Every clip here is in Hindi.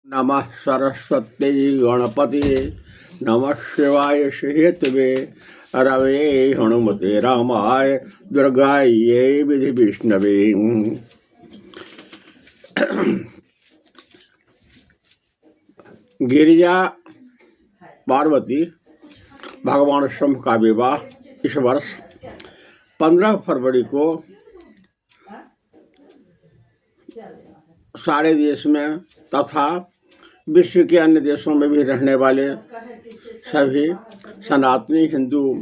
नमः सरस्वती गणपति नमः शिवाय हेतवे रवे हनुमते रामाय दुर्गायै विधि विष्णवे। गिरिजा पार्वती भगवान शंभ का विवाह इस वर्ष 15 फरवरी को सारे देश में तथा विश्व के अन्य देशों में भी रहने वाले सभी सनातनी हिंदू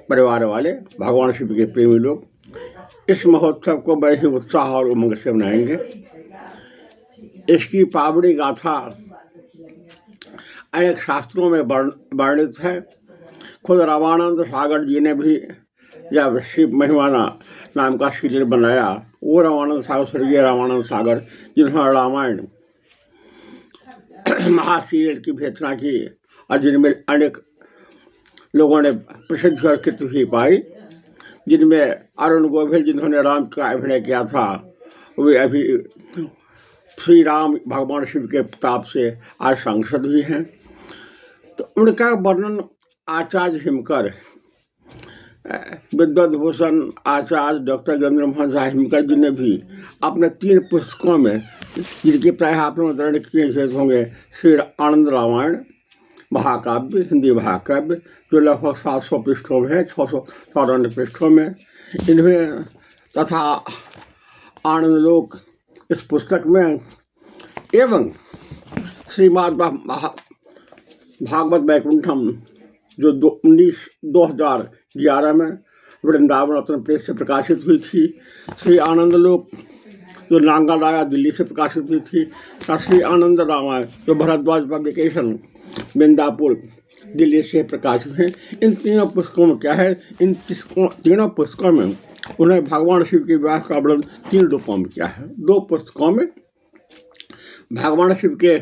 परिवार वाले भगवान शिव के प्रेमी लोग इस महोत्सव को बड़े ही उत्साह और उमंग से मनाएंगे। इसकी पावनी गाथा अनेक शास्त्रों में वर्णित है। खुद रामानंद सागर जी ने भी जब शिव महिमाना नाम का सीरियल बनाया, वो रामानंद सागर, स्वर्गीय रामानंद सागर, जिन्होंने रामायण महासीरियल की भेजना की और जिनमें अनेक लोगों ने प्रसिद्ध और कीर्ति पाई, जिनमें अरुण गोविल जिन्होंने राम का अभिनय किया था, वे अभी श्री राम भगवान शिव के प्रताप से आज सांसद भी हैं। तो उनका वर्णन आचार्य हिमकर, विद्वत भूषण आचार्य डॉक्टर गिरिन्द्र मोहन झा हिमकर जी ने भी अपने 3 पुस्तकों में, जिनके प्रायः आप लोग दर्शन किए होंगे, श्री आनंद रामायण महाकाव्य, हिंदी महाकाव्य, जो लगभग 700 पृष्ठों में है, 694 पृष्ठों में, इनमें तथा आनंद लोक इस पुस्तक में, एवं श्रीमद् भागवत वैकुंठम जो 2011 में वृंदावन रत्न प्रेस से प्रकाशित हुई थी, श्री आनंद लोक जो नांगालाया दिल्ली से प्रकाशित हुई थी, और श्री आनंद रामायण जो भरद्वाज पब्लिकेशन बिंदापुर दिल्ली से प्रकाशित है। इन तीनों पुस्तकों में क्या है, इन तीनों पुस्तकों में उन्हें भगवान शिव के विवाह का वर्णन 3 रूपों में किया है। 2 पुस्तकों में भगवान शिव के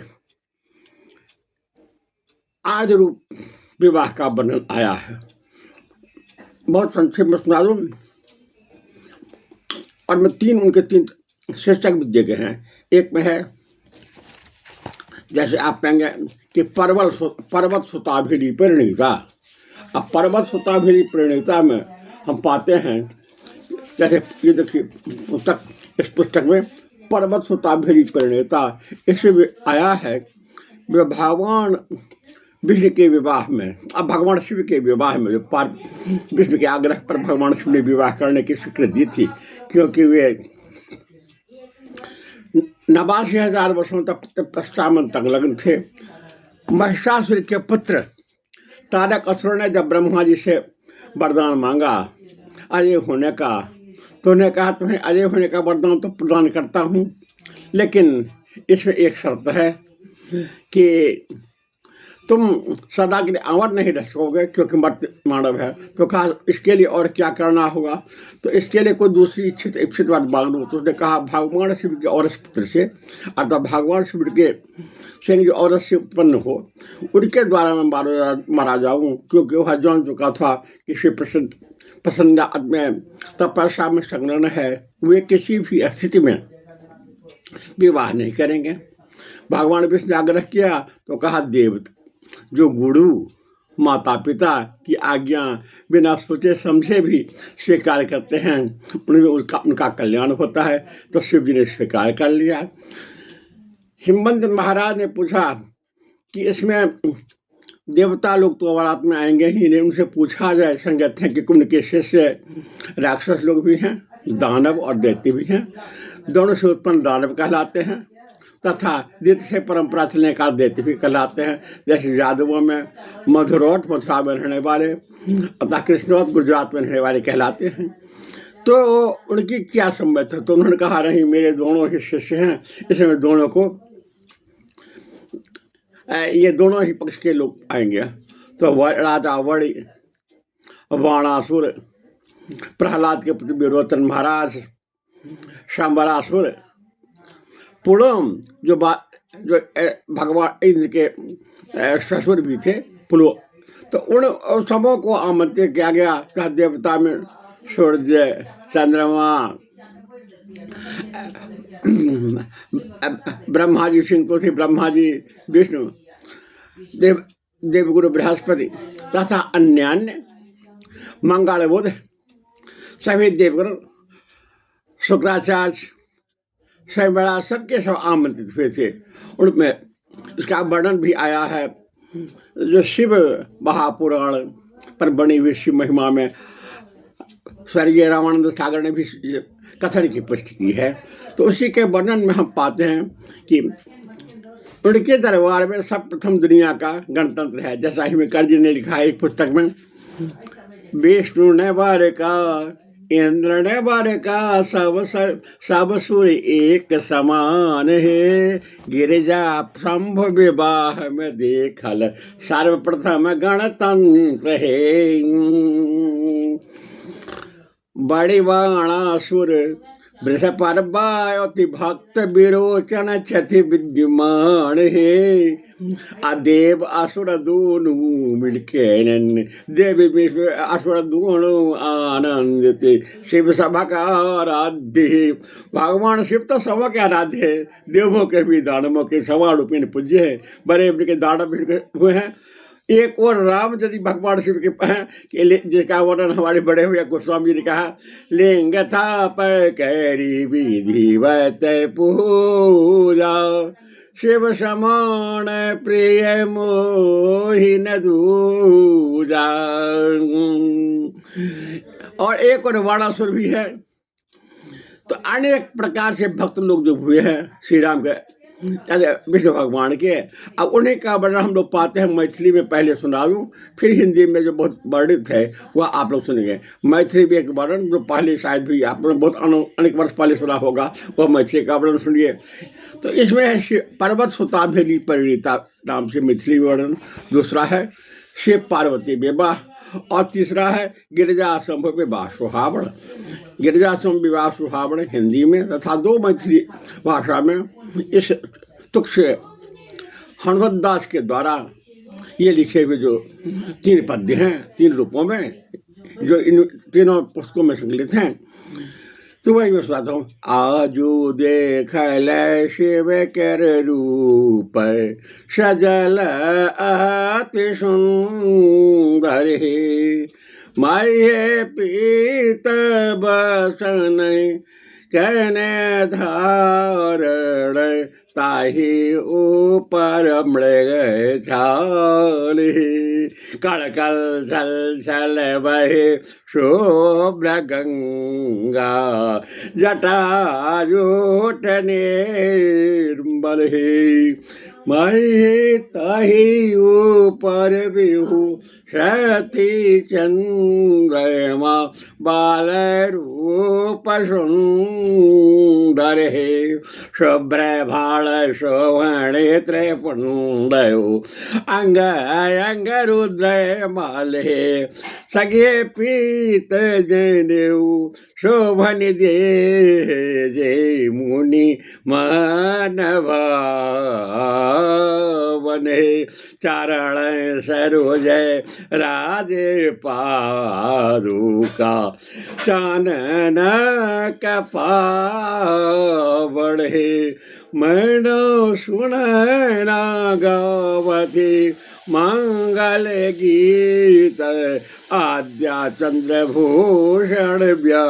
आदि रूप विवाह का वर्णन आया है। बहुत संक्षेप में सुना दूं, और मैं 3 उनके 3 शीर्षक भी दिए गए हैं। एक में है, जैसे आप कहेंगे कि पर्वत सुताभिरी परिणीता। अब पर्वत सुताभिरी परिणीता में हम पाते हैं, जैसे ये देखिए पुस्तक, इस पुस्तक में पर्वत सुताभिरी परिणीता इससे आया है भगवान विष्णु के विवाह में। अब भगवान शिव के विवाह में जो विष्णु के आग्रह पर भगवान शिव ने विवाह करने की स्वीकृति दी थी, क्योंकि वे 89,000 वर्षों तक तपस्या तक लग्न थे। महिषासुर के पुत्र तारकासुर ने जब ब्रह्मा जी से वरदान मांगा अजय होने का, तो उन्हें कहा, तुम्हें अजय होने का वरदान तो प्रदान करता हूँ, लेकिन इसमें एक शर्त है कि तुम सदा के लिए अमर नहीं रह सकोगे, क्योंकि मर्त्य मानव है। तो कहा, इसके लिए और क्या करना होगा? तो इसके लिए कोई दूसरी इच्छित बात मांग लो। तो उसने कहा, भगवान शिव के औरस पुत्र से, अर्थात भगवान शिव के सिंह जो औरत से उत्पन्न हो, उनके द्वारा मैं मारा जाऊँ, क्योंकि वह जान चुका था कि शिव प्रसन्न में तपस्या में संलग्न है, वे किसी भी स्थिति में विवाह नहीं करेंगे। भगवान विष्णु ने आग्रह किया तो कहा, देव जो गुरु माता पिता की आज्ञा बिना सोचे समझे भी स्वीकार करते हैं, उनमें उनका कल्याण होता है। तो शिव जी ने स्वीकार कर लिया। हिमवंत महाराज ने पूछा कि इसमें देवता लोग तो बारात में आएंगे ही नहीं, उनसे पूछा जाए। संगत है कि उनके शिष्य राक्षस लोग भी हैं, दानव और दैत्य भी हैं। दोनों से उत्पन्न दानव कहलाते हैं, तथा दैत्य से परंपरा चलने का दैत्य भी कहलाते हैं। जैसे यादवों में मधुरौट मथुरा में रहने वाले, तथा कृष्णौट गुजरात में रहने वाले कहलाते हैं। तो उनकी क्या सम्मत है? तो उन्होंने कहा, नहीं, मेरे दोनों ही शिष्य हैं, इसमें दोनों को, ये दोनों ही पक्ष के लोग आएंगे। तो राजा वणि, बाणासुर, प्रहलाद के पुत्र विरोचन महाराज, शंबरासुर, पुलम जो भगवान इंद्र के ससुर भी थे, पुलो, तो उन सबों को आमंत्रित किया गया। देवता में सूर्य, चंद्रमा, ब्रह्मा जी सिंह को थे, ब्रह्मा जी विष्णु, देव देवगुरु बृहस्पति तथा अन्य मंगल बुध सभी देवगुरु शुक्राचार्य स्वयं सबके सब आमंत्रित हुए थे। उनमें इसका वर्णन भी आया है जो शिव महापुराण पर बनी हुई शिव महिमा में स्वर्गीय रामानंद सागर ने भी कथन की पुष्टि की है। तो उसी के वर्णन में हम पाते हैं कि उनके दरबार में सब प्रथम दुनिया का गणतंत्र है। जैसा ही में कर्जी ने लिखा है एक पुस्तक में, विष्णु ने बार का, इंद्र ने बार का, सब सूर्य एक समान है, गिरिजा शंभ विवाह में देखल सर्वप्रथम गणतंत्र है। बड़ी बाणासुर वृषपर्वाति भक्त विरोचन क्षति विद्यमान है, अदेव असुर दोनों मिलके देवी विश्व असुर दोनों आनंदित, शिव सभा का आराध्य। भगवान शिव तो सभा के आराध्य है, देवों के भी दानवों के सवारूपी पूज्य है, बड़े के दानव हुए हैं। एक और राम यदि भगवान शिव के हैं जिसका वर्णन हमारे बड़े हुए गोस्वामी जी ने कहा, लिंग था पर कैरी विधिवत पूजा, शिव समान प्रिय मोहि न दूजा। और एक और वाणासुर भी है। तो अनेक प्रकार से भक्त लोग जो हुए हैं श्री राम के विष्णु भगवान के, अब उन्हीं का वर्णन हम लोग पाते हैं मैथिली में। पहले सुना दूं, फिर हिंदी में जो बहुत वर्णित है वह आप लोग सुनेंगे। मैथिली में एक वर्णन जो पहले शायद भी आप लोग बहुत अनेक वर्ष पहले सुना होगा, वह मैथिली का वर्णन सुनिए। तो इसमें है पर्वत सुताभेली परिणीता नाम से मैथिली वर्णन, दूसरा है शिव पार्वती विवाह, और तीसरा है गिरिजा शंभ विवाह सुहावण। गिरिजा शंभ विवाह सुहावण हिंदी में तथा दो मैथिली भाषा में इस तुक से हनुमत दास के द्वारा ये लिखे हुए जो 3 पद्य हैं 3 रूपों में, जो इन तीनों पुस्तकों में संकलित हैं, तो वही मैं सुनाता हूँ। आजू देख शिव कर रूप सजल अति सुंदर, माये पीत बसन कहने धारण, ताहि ऊपर मृग छाली, कड़कल छल छल बहे शुभ्र गंगा, जटाजूट निर्मल है, माहे ताहि ऊपर बिहु शती चंद्रमा, बाल रूप सुंदर है, शुभ्र भाल शोभणे त्रिपुंडयो, अंग अंग रुद्र माले, सगे पीत जनेऊ शोभन दे जय मुनि मानवा बने, चरण सरोज राजे पादुका, चानन कपावड़, मैनो सुनना गावती मंगल गीत, आद्या चंद्रभूषण ब्याहवे,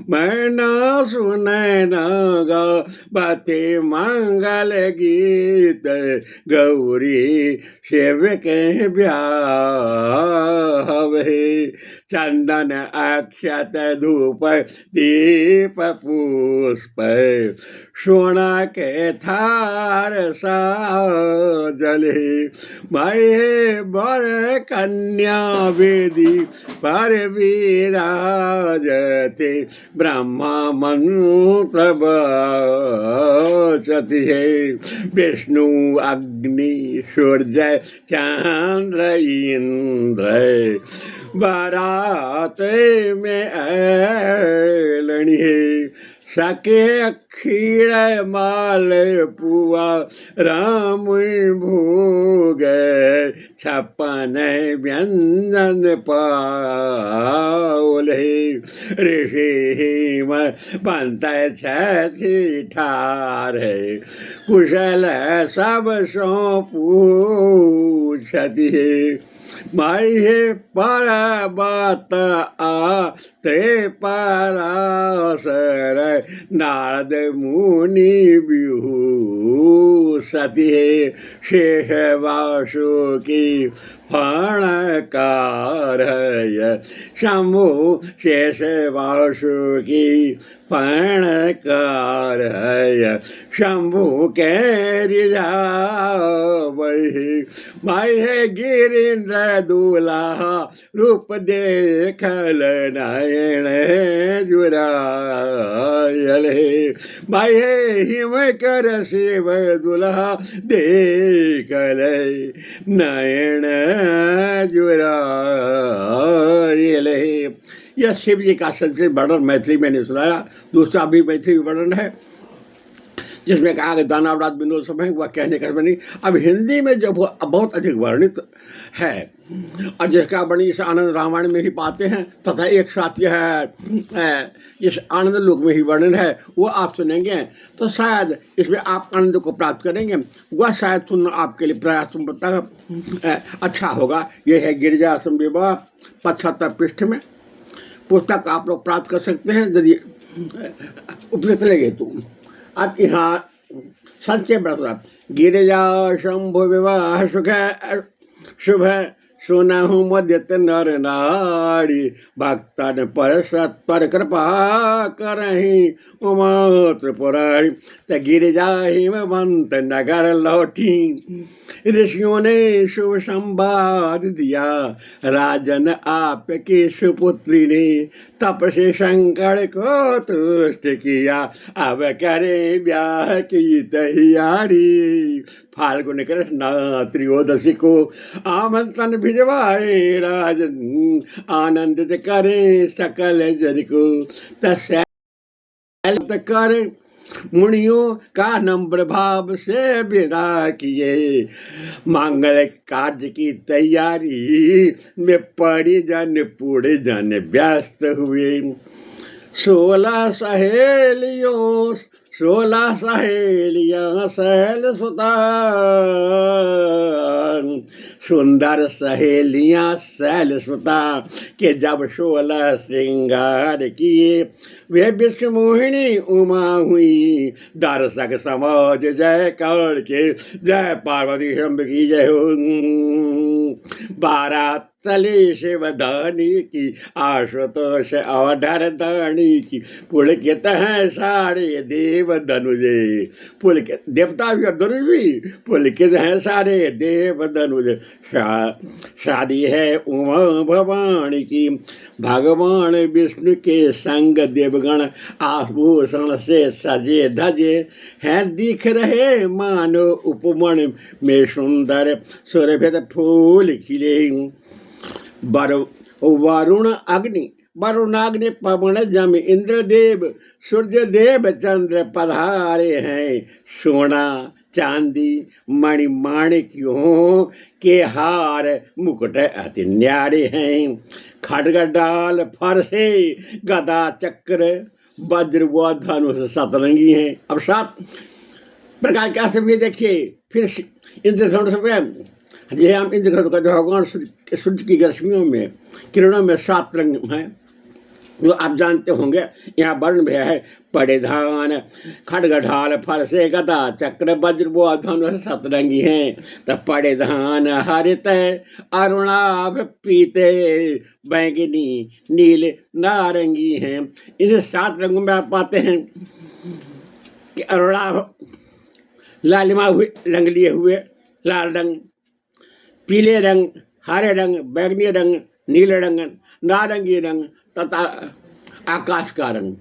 मैना सुनैना गावती मंगल गीत, गौरी शिव के ब्याहवे, चंदन अक्षत धूप दीप पुष्प, सोना के थार साजले, माये बर कन्या वेदी पर विराजते, ब्रह्मा मंत्र बचती है, विष्णु अग्नि सूर्य चंद्र इंद्र, बारात में ऐलनी है, सके खीर माल पुआ राम भोग, छप्पन व्यंजन पावले, ऋषि पंत छथि ठार, कुशल सब सो पूछति, माई पर बात आ त्रे पराशर, नारद मुनि बिहू सती, शेष वासुकी फणकार, शंभु शेष वासुकी फणकार, शंभु के रिझावहि, माई गिरीन्द्र दूल्हा, रूप देखल नयन जुरायल, माई हिम कर शिव दुल्हा, देखल नयन जुरायल। यह शिव जी का संस्कृत वर्णन मैथिली में नहीं सुनाया। दूसरा भी मैथिली वर्णन है जिसमें कहा कि दानवराज विनोद समय वह कहने कर बनी। अब हिंदी में जो बहुत अधिक वर्णित है और जिसका वर्णन इस आनंद रामायण में ही पाते हैं, तथा एक साथ यह इस आनंद लोक में ही वर्णन है, वो आप सुनेंगे तो शायद इसमें आप आनंद को प्राप्त करेंगे। वह शायद सुनना आपके लिए प्रयास अच्छा होगा। यह है गिरिजा संविवाह 75 पृष्ठ में। पुस्तक आप लोग प्राप्त कर सकते हैं यदि उपयुक्त लगे तो। अब यहाँ संचय व्रत गिरिजा शंभु विवाह सुख शुभ, सुनहु मध्यत नर नारी, भक्तन पर सत्पर कृपा करहि उमा त्रिपुरारी। त गिरिजा हिमवंत नगर लौटी, ऋषियों ने शुभ संवाद दिया, राजन आपकी सुपुत्री ने तप से शंकर को तुष्ट किया, अब करे ब्याह की तैयारी। फाल्गुन कृष्ण त्रयोदशी को आमंत्रण भिजवाए, राजन आनंदित करे सकल जन को, तस्या कर मुनियों का नम्र भाव से विदा किए, मंगल कार्य की तैयारी में पड़ी जन पूरे जन व्यस्त हुए। 16 सहेलियां सैल सुता, सुंदर सहेलियां सैल सुता के जब 16 श्रृंगार किए, वे विश्व मोहिनी उमा हुई, दर्शक समाज जय कर के, जय पार्वती शंभ की जय हो। 12 चली शिवधानी की, आशुतोष औधर दानी की, पुलकित है सारे देव धनुजे, पुलकित देवता भी और धनुष भी पुलकित है सारे देव धनुज। शादी है उमा भवानी की, भगवान विष्णु के संग देवगण आभूषण से सजे धजे हैं, दिख रहे मानो उपवन में सुंदर सुरभित फूल खिले। वरुणाग्नि पवन जम इंद्रदेव सूर्य देव चंद्र पधारे हैं, सोना चांदी मणि माणिक्यों के हार मुकुट अति न्यारे हैं। खड्ग डाल फरसे गदा चक्र वज्र व धनुष सतरंगी हैं। अब 7 प्रकार के अस्त्र भी देखिए। फिर इंद्रधनुष में ये हम इंद्रधनुष का भगवान सूर्य की रश्मियों में किरणों में 7 रंग हैं जो आप जानते होंगे। यहाँ वर्ण भी है परिधान खड्ग ढाल फरसे गदा चक्र वज्र व धनुष सतरंगी हैं। तो परिधान हरित अरुणाभ पीते बैंगनी नील नारंगी हैं। इन 7 रंगों में आप पाते हैं कि अरुणाभ लालिमा हुए रंग लिए हुए लाल रंग, पीले रंग, हरे रंग, बैंगनी रंग, नीले रंग, नारंगी रंग तथा आकाश का रंग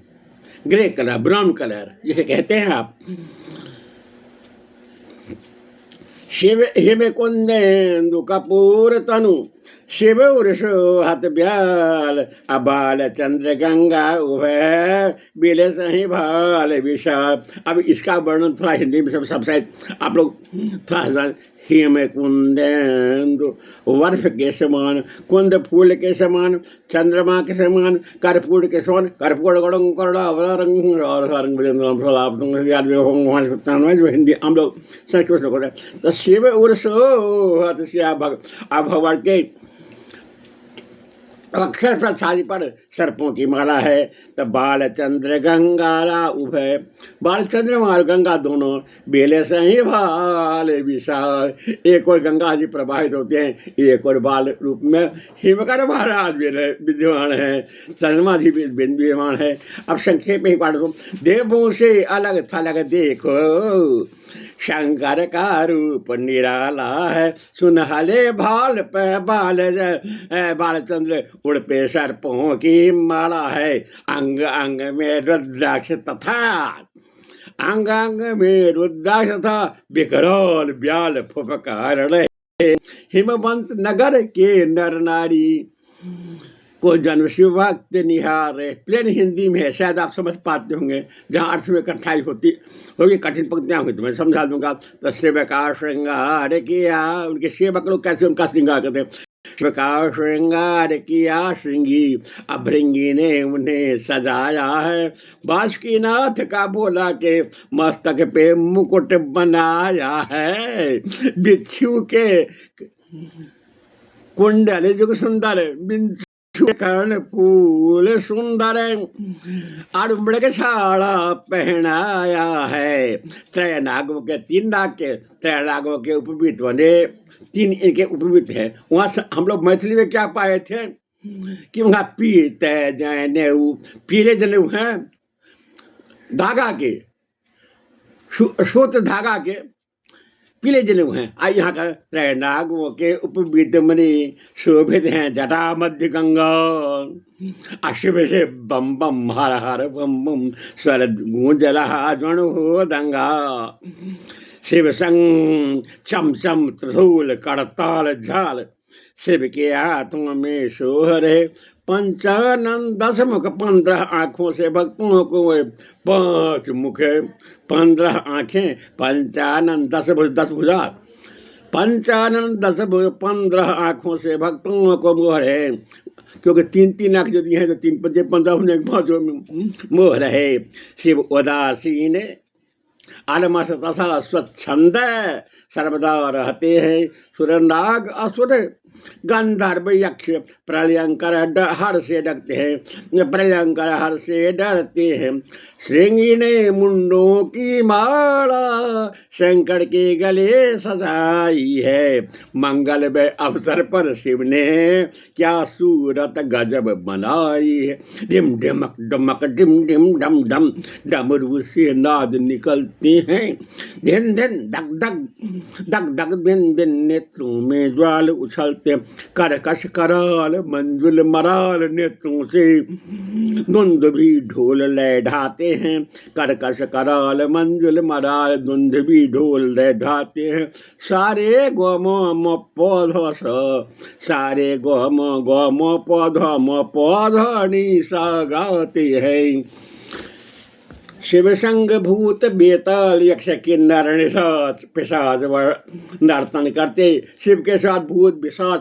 ग्रे कलर ब्राउन कलर जिसे कहते हैं आप। शिव हिम कुंदेन्दु कपूर तनु शिव उर्षो हत ब्याल अबाल चंद्र गंगा उभय बिले सही भाल विशाल। अब इसका वर्णन थोड़ा हिंदी में सब शायद आप लोग थोड़ा हिम कुंदेन्दु वर्ष के समान, कुंद फूल के समान, चंद्रमा के समान, कर्पूर के समान, कर्पूर गड़ंग जो हिंदी हम लोग संस्कृत में होता है। तो शिव उर्सो अब भगवान के अक्षर प्रसादी पर सर्पों की माला है। तो बालचंद्र गंगारा उभय, बालचंद्र और गंगा दोनों बेले से ही भाल विशाल। एक और गंगा जी प्रवाहित होते हैं, एक और बाल रूप में हिमकर महाराज विद्यमान है, चंद्रमा जी विद्यमान है। अब संक्षेप में ही पाठ दो। देवों से अलग थलग देखो, शंकर का रूप निराला है, सुनहले भाल पे बालचंद्र उड़ पे सर्पों की माला है। अंग अंग में रुद्राक्ष तथा, अंग अंग में रुद्राक्ष तथा विकराल ब्याल फुफकार रहे। हिमवंत नगर के नर नारी को जन्म शिव भक्त निहारे। प्लेन हिंदी में है, शायद आप समझ पाते होंगे। जहाँ अर्थ में कठिनाई होती होगी, कठिन पंक्तियाँ होंगी तो मैं समझा दूंगा। तो शिव का श्रृंगार किया, उनके सेवक लोग कैसे उनका श्रृंगार करते हैं। शिव का श्रृंगार किया श्रृंगी, अब भृंगी ने उन्हें सजाया है। बासुकीनाथ का बोला के मस्तक पे मुकुट बनाया है। बिच्छू के कुंडल जो सुंदर, कर्ण फूल सुंदर अड़बड़ के छाड़ा पहनाया है। त्रय नागों के, तीन नाग के, त्रय नागों के उपवीत बने, तीन इनके उपवीत है। वहां हम लोग मैथिली में क्या पाए थे कि वहां पीते जनेऊ, पीले जनेऊ हैं धागा के, सूत धागा के पीले जनेऊ हैं। आज यहाँ का त्रय नागों के उपवीत मणि शोभित हैं जटा मध्य गंगा। अशिव से बम बम हर हर बम बम स्वर गूंज रहा जन हो दंगा। शिव संग चम चम त्रिशूल करताल झाल, शिव के हाथों में सोहरे पंचानन 10 मुख 15 आँखों से भक्तों को 5 मुख 15 आँखें, पंचानन 10 भुजा, पंचानन 10 15 आँखों से भक्तों को मोहरे। क्योंकि 3 आँख जो दी हैं तो 3 पंजे 15 होने के बाद जो मोह रहे। शिव उदासीन अलमस तथा स्वच्छंद सर्वदा रहते हैं। सुरनाग असुर गंधर्व यक्ष प्रलयंकर हर से डरते हैं, प्रलयंकर हर से डरते हैं। श्रृंगी ने मुंडों की माला शंकर के गले सजाई है। मंगल में अवसर पर शिव ने क्या सूरत गजब बनाई है। डिम डिमक डमक डिम डिम डम डम, डमरू से नाद निकलते हैं। दिन दिन दग दग दग दग दिन दिन नेत्रों में ज्वाल उछलते, करकश कराल मंजुल मराल नेत्रों से धुंध भी ढोल लय ढाते हैं। करकश कराल मंजुल मराल धुंध भी ढोल लय ढाते हैं। सारे गोमो पौधा सारे गोमो पौधा निशा गाते हैं। शिव संग भूत बेताल यक्ष किन्नर पिशाच नर्तन करते। शिव के साथ भूत पिशाच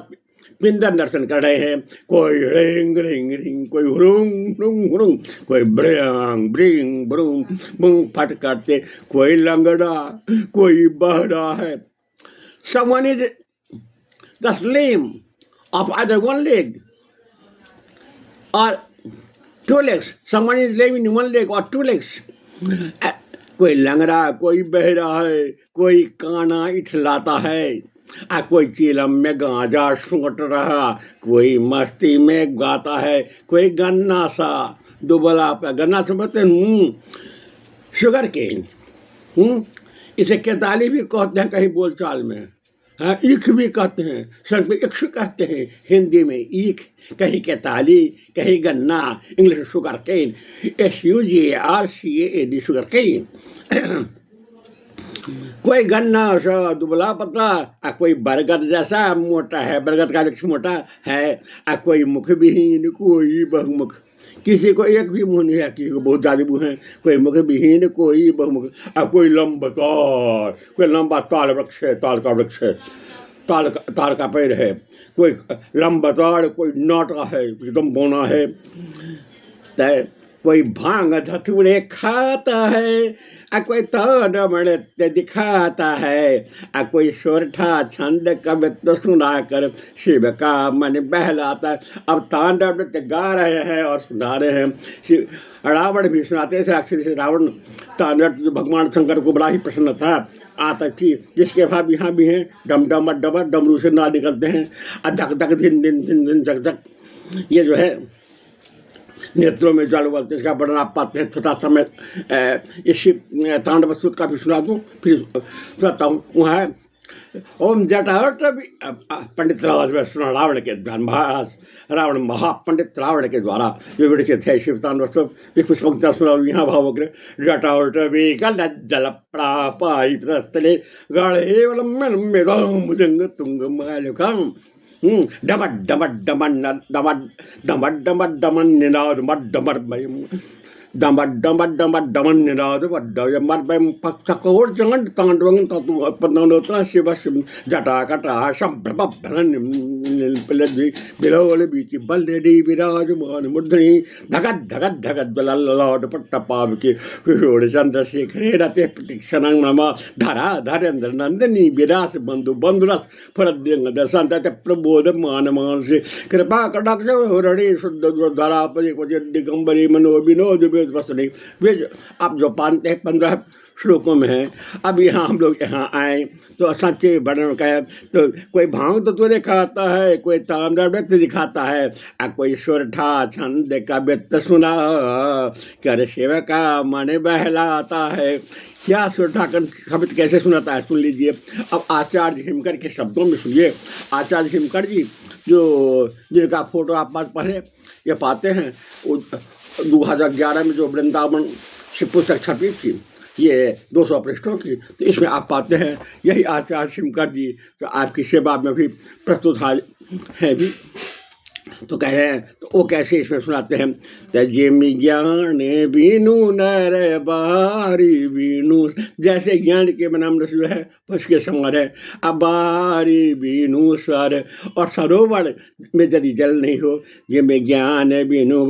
पिंदर नर्तन कर रहे हैं। कोई रिंग रिंग रिंग, कोई हुरुंग हुरुंग हुरुंग, कोई ब्रिंग ब्रिंग ब्रुंग बुंग फट करते, कोई लंगड़ा कोई बहरा है। Someone is the lame of either one leg or 2 legs. Someone is lame in 1 leg or 2 legs. कोई लंगड़ा कोई बहरा है, कोई काना इठलाता है, कोई चीलम में गांजा सूंघ रहा, कोई मस्ती में गाता है, कोई गन्ना सा दुबला पे गन्ना समझते शुगर केन, इसे केताली भी कहते हैं कहीं बोलचाल में। हाँ, ईख भी कहते हैं, संस्कृत इक्ष कहते हैं, हिंदी में ईख, कहीं केताली कहीं गन्ना, English sugar cane, SUGARCANE sugar cane. कोई गन्ना सा दुबला पतला, कोई बरगद जैसा मोटा है, बरगद का वृक्ष मोटा है, कोई मुख विहीन कोई बहुमुख, किसी को एक भी मुंह नहीं है, किसी को बहुत ज्यादा मुंह है, कोई मुख विहीन कोई बहुमुख, कोई लंबतार, कोई लंबा ताल वृक्ष है, ताल का वृक्ष है, ताल का पेड़ है, कोई लंबतार, कोई नाटा है, एकदम बोना है, कोई भांग धतूरे खाता है, कोई तान नृत्य दिखाता है, कोई सोरठा छंद कवित्व सुना कर शिव का मन बहलाता है। अब तांडव नृत्य गा रहे हैं और सुना रहे हैं। शिव रावण भी सुनाते थे, अक्षर रावण तांडव जो भगवान शंकर को बड़ा ही प्रसन्न था आता थी, जिसके भाव यहाँ भी हैं, डम डम डम डमरू से ना निकलते हैं, धक धक धिन धिन धिन धिन धक धक, ये जो है नेत्रों में जल उबलते, इसका वर्णन आप पाते हैं। छोटा सा मैं इस तांडव सूत्र का भी सुना दूँ, फिर सुनाता हूँ। वहाँ है ओम जटावट पंडित रावण के महाराज रावण महापंडित रावण के द्वारा विवृचित है शिव तांडव सूत्र। कुछ पंक्तियाँ सुना यहाँ भाव जटावट जल प्रापाई तले गाढ़े तुंग मालुकम डमट डमट डमन डमट डमट डमट डमन निनाद मट डमट डमट डमट डमट डमन निनाद मट पक्षकोर जंगन तांडवं ततु पदनोत्रा शिव शिव जटा कटा संभ्रमभ्रन बिलोल बीची बल्लेडी विराजमान मुद्रणी धगत धगत धगत जलल्लाड पट्टपाव के किशोर चंद्रशेखर रते प्रतीक्षणं नमा धरा धरेंद्र नंदिनी विरास बंधु बंधुरस फरद्यंग दसंत प्रबोध मान मानसे कृपा कटाक्ष हरणी शुद्ध धरा पदे को दिगंबरी मनो विनोद वेद आप जो पानते हैं 15 श्लोकों में है। अब यहाँ हम लोग यहाँ आए तो सच्चे वर्णन का, तो कोई भांग तो तुझे दिखाता है, कोई ताम्र नृत्य दिखाता है, कोई सोरठा छंद का व्यक्त सुना कर शिव का मन बहलाता है। क्या सोरठा का शब्द कैसे सुनाता है सुन लीजिए। अब आचार्य हिमकर के शब्दों में सुनिए। आचार्य हिमकर जी जो जिनका फोटो आप पास पढ़े ये पाते हैं, 2011 में जो वृंदावन से पुस्तक छपी थी, ये 200 पृष्ठों की, तो इसमें आप पाते हैं यही आचार्य हिमकर जी तो आपकी सेवा में भी प्रस्तुत है भी। तो कह रहे हैं, तो वो कैसे इसमें सुनाते हैं, तजिम ज्ञान बीनू नर बारी बीनू, जैसे ज्ञान के बनाम जो है उसके समर है, अबारी बीनू सर, और सरोवर में यदि जल नहीं हो, जिम ज्ञान बीनू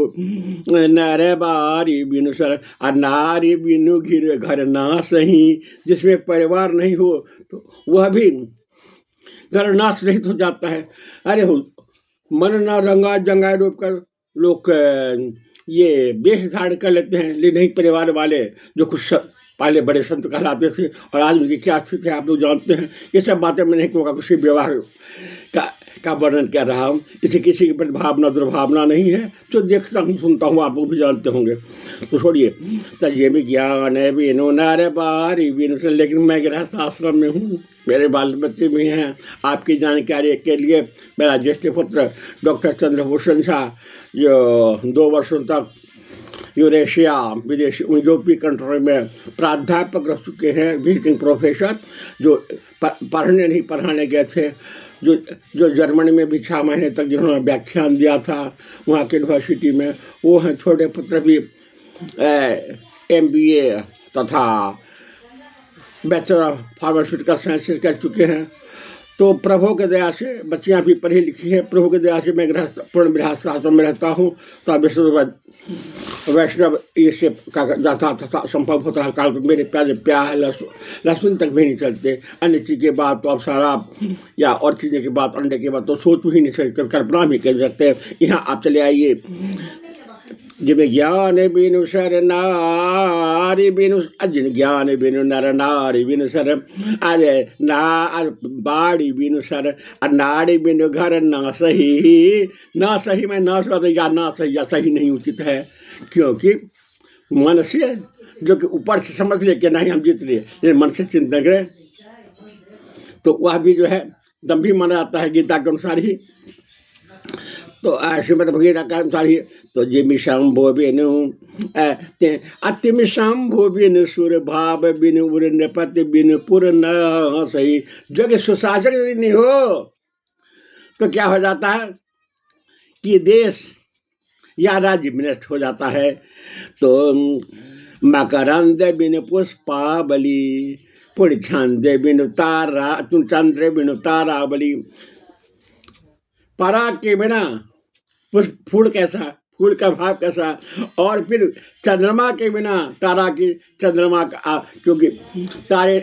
नर बारी बीनू सर, और नारी बीनू घिर घर ना सही, जिसमें परिवार नहीं हो तो वह भी घर नाश रहित हो जाता है। अरे हो मन ना रंगा जंगा रूप कर लोग ये वेश धारण कर लेते हैं, लेकिन नहीं परिवार वाले जो कुछ पहले बड़े संत कहलाते थे और आज उनकी क्या स्थिति है आप लोग जानते हैं। ये सब बातें मैं नहीं कहूँगा, कुछ व्यवहार का वर्णन कर रहा हूँ। इसे किसी की भावना दुर्भावना नहीं है, तो देखता हूँ सुनता हूँ, आप लोग भी जानते होंगे। तो छोड़िए, तो ये भी ज्ञान है बीनू नारे बारी बीनू से, लेकिन मैं गृहस्थ आश्रम में हूँ, मेरे बाल बच्चे भी हैं। आपकी जानकारी के लिए मेरा ज्येष्ठ पुत्र डॉक्टर चंद्रभूषण शाह जो 2 वर्षों तक यूरेशिया विदेश यूरोपीय कंट्री में प्राध्यापक रह चुके हैं, विजिटिंग प्रोफेसर, जो पढ़ने नहीं पढ़ाने गए थे, जो जर्मनी में भी 6 महीने तक जिन्होंने व्याख्यान दिया था वहाँ के यूनिवर्सिटी में, वो हैं। छोटे पुत्र भी MBA तथा बैचलर ऑफ फार्मास्यूटिकल साइंसेज कर चुके हैं। तो प्रभु के दया से बच्चियाँ भी पढ़ी लिखी हैं। प्रभु के दया से मैं पूर्ण गृहस्थ आश्रम में रहता हूँ, तो वैष्णव इससे जाता था संभव होता है काल। मेरे प्याज प्याज लहसुन तक भी नहीं चलते। अन्य चीज़ के बाद तो अब शराब या और चीज़ें के बाद अंडे के बाद तो सोच ही नहीं सकते, कल्पना भी कर सकते। यहाँ आप चले आइए। जिम ज्ञान बिनु सर नारी बिनु, अजिन ज्ञान बिनु नर नारी बिनु सर, अरे ना बाड़ी बिनु सर, नारी बिनु घर ना सही। ना सही में ना सही या ना सही या सही नहीं उचित है, क्योंकि मन से जो कि ऊपर से समझ ले कि नहीं हम जीत रहे, लेकिन मन से चिंतन करें तो वह भी जो है दम भी माना जाता है गीता के अनुसार ही। तो श्रीमद भगवद का अनुसार ही तो जिमि शंभो बिनु अतिमि शंभो बिनु सुर भाव बिनु उर नृपति बिनु पुर न सही। जो कि सुशासक यदि नहीं हो तो क्या हो जाता है कि देश या राज्य विनष्ट हो जाता है। तो मकरंद बिनु पुष्पावली पुरछंद बिनु तारा चंद्र बिनु तारावली। पराग के बिना फूल कैसा, फूल का भाव कैसा, और फिर चंद्रमा के बिना तारा की चंद्रमा का, क्योंकि तारे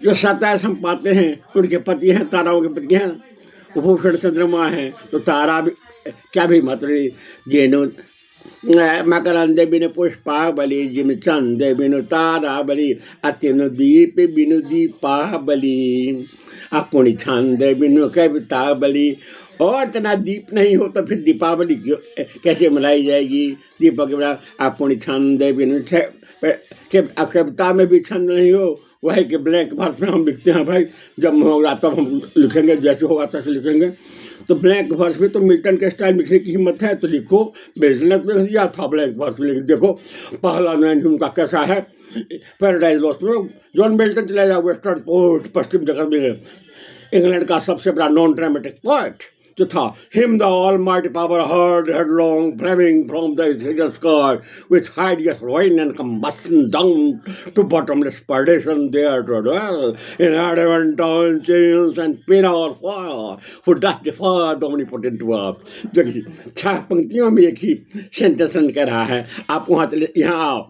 जो 27 हम पाते हैं उनके पति हैं, ताराओं के पति हैं, भूषण चंद्रमा है। तो तारा भी क्या भी मतलब जेनु मकरंद बिनु पुष्पावली जिम चंद बिनु तारावली अतिनु दीप बिनु दीपावली अपुनि छंद बिनु कवितावली। और इतना दीप नहीं हो तो फिर दीपावली कैसे मनाई जाएगी। दीपक के बिना अपुनि छंद बिनु, कविता में भी छंद नहीं हो, वही के ब्लैक वर्स में हम लिखते हैं भाई, जब होगा तब हम लिखेंगे, जैसे होगा तैसे लिखेंगे। तो ब्लैक वर्स में तो मिल्टन के स्टाइल लिखने की हिम्मत है तो लिखो, बिजनेस में दिया था ब्लैक वर्स में। देखो पहला नाइन उनका कैसा है, पैराडाइज लॉस्ट में जॉन मिल्टन चला जाओ वेस्टर्न पोर्ट पश्चिम जगत में, इंग्लैंड का सबसे बड़ा नॉन ड्रामेटिक पोएट जो था। Him the almighty power hurled headlong flaming from the hidden sky with hideous rain and combustion down to bottomless perdition there to dwell in adamant chains and penal fire who does defy the omnipotent world। देखिए 6 पंक्तियों में एक ही सेंटेंस कह रहा है। आप वहाँ चले, यहाँ आओ।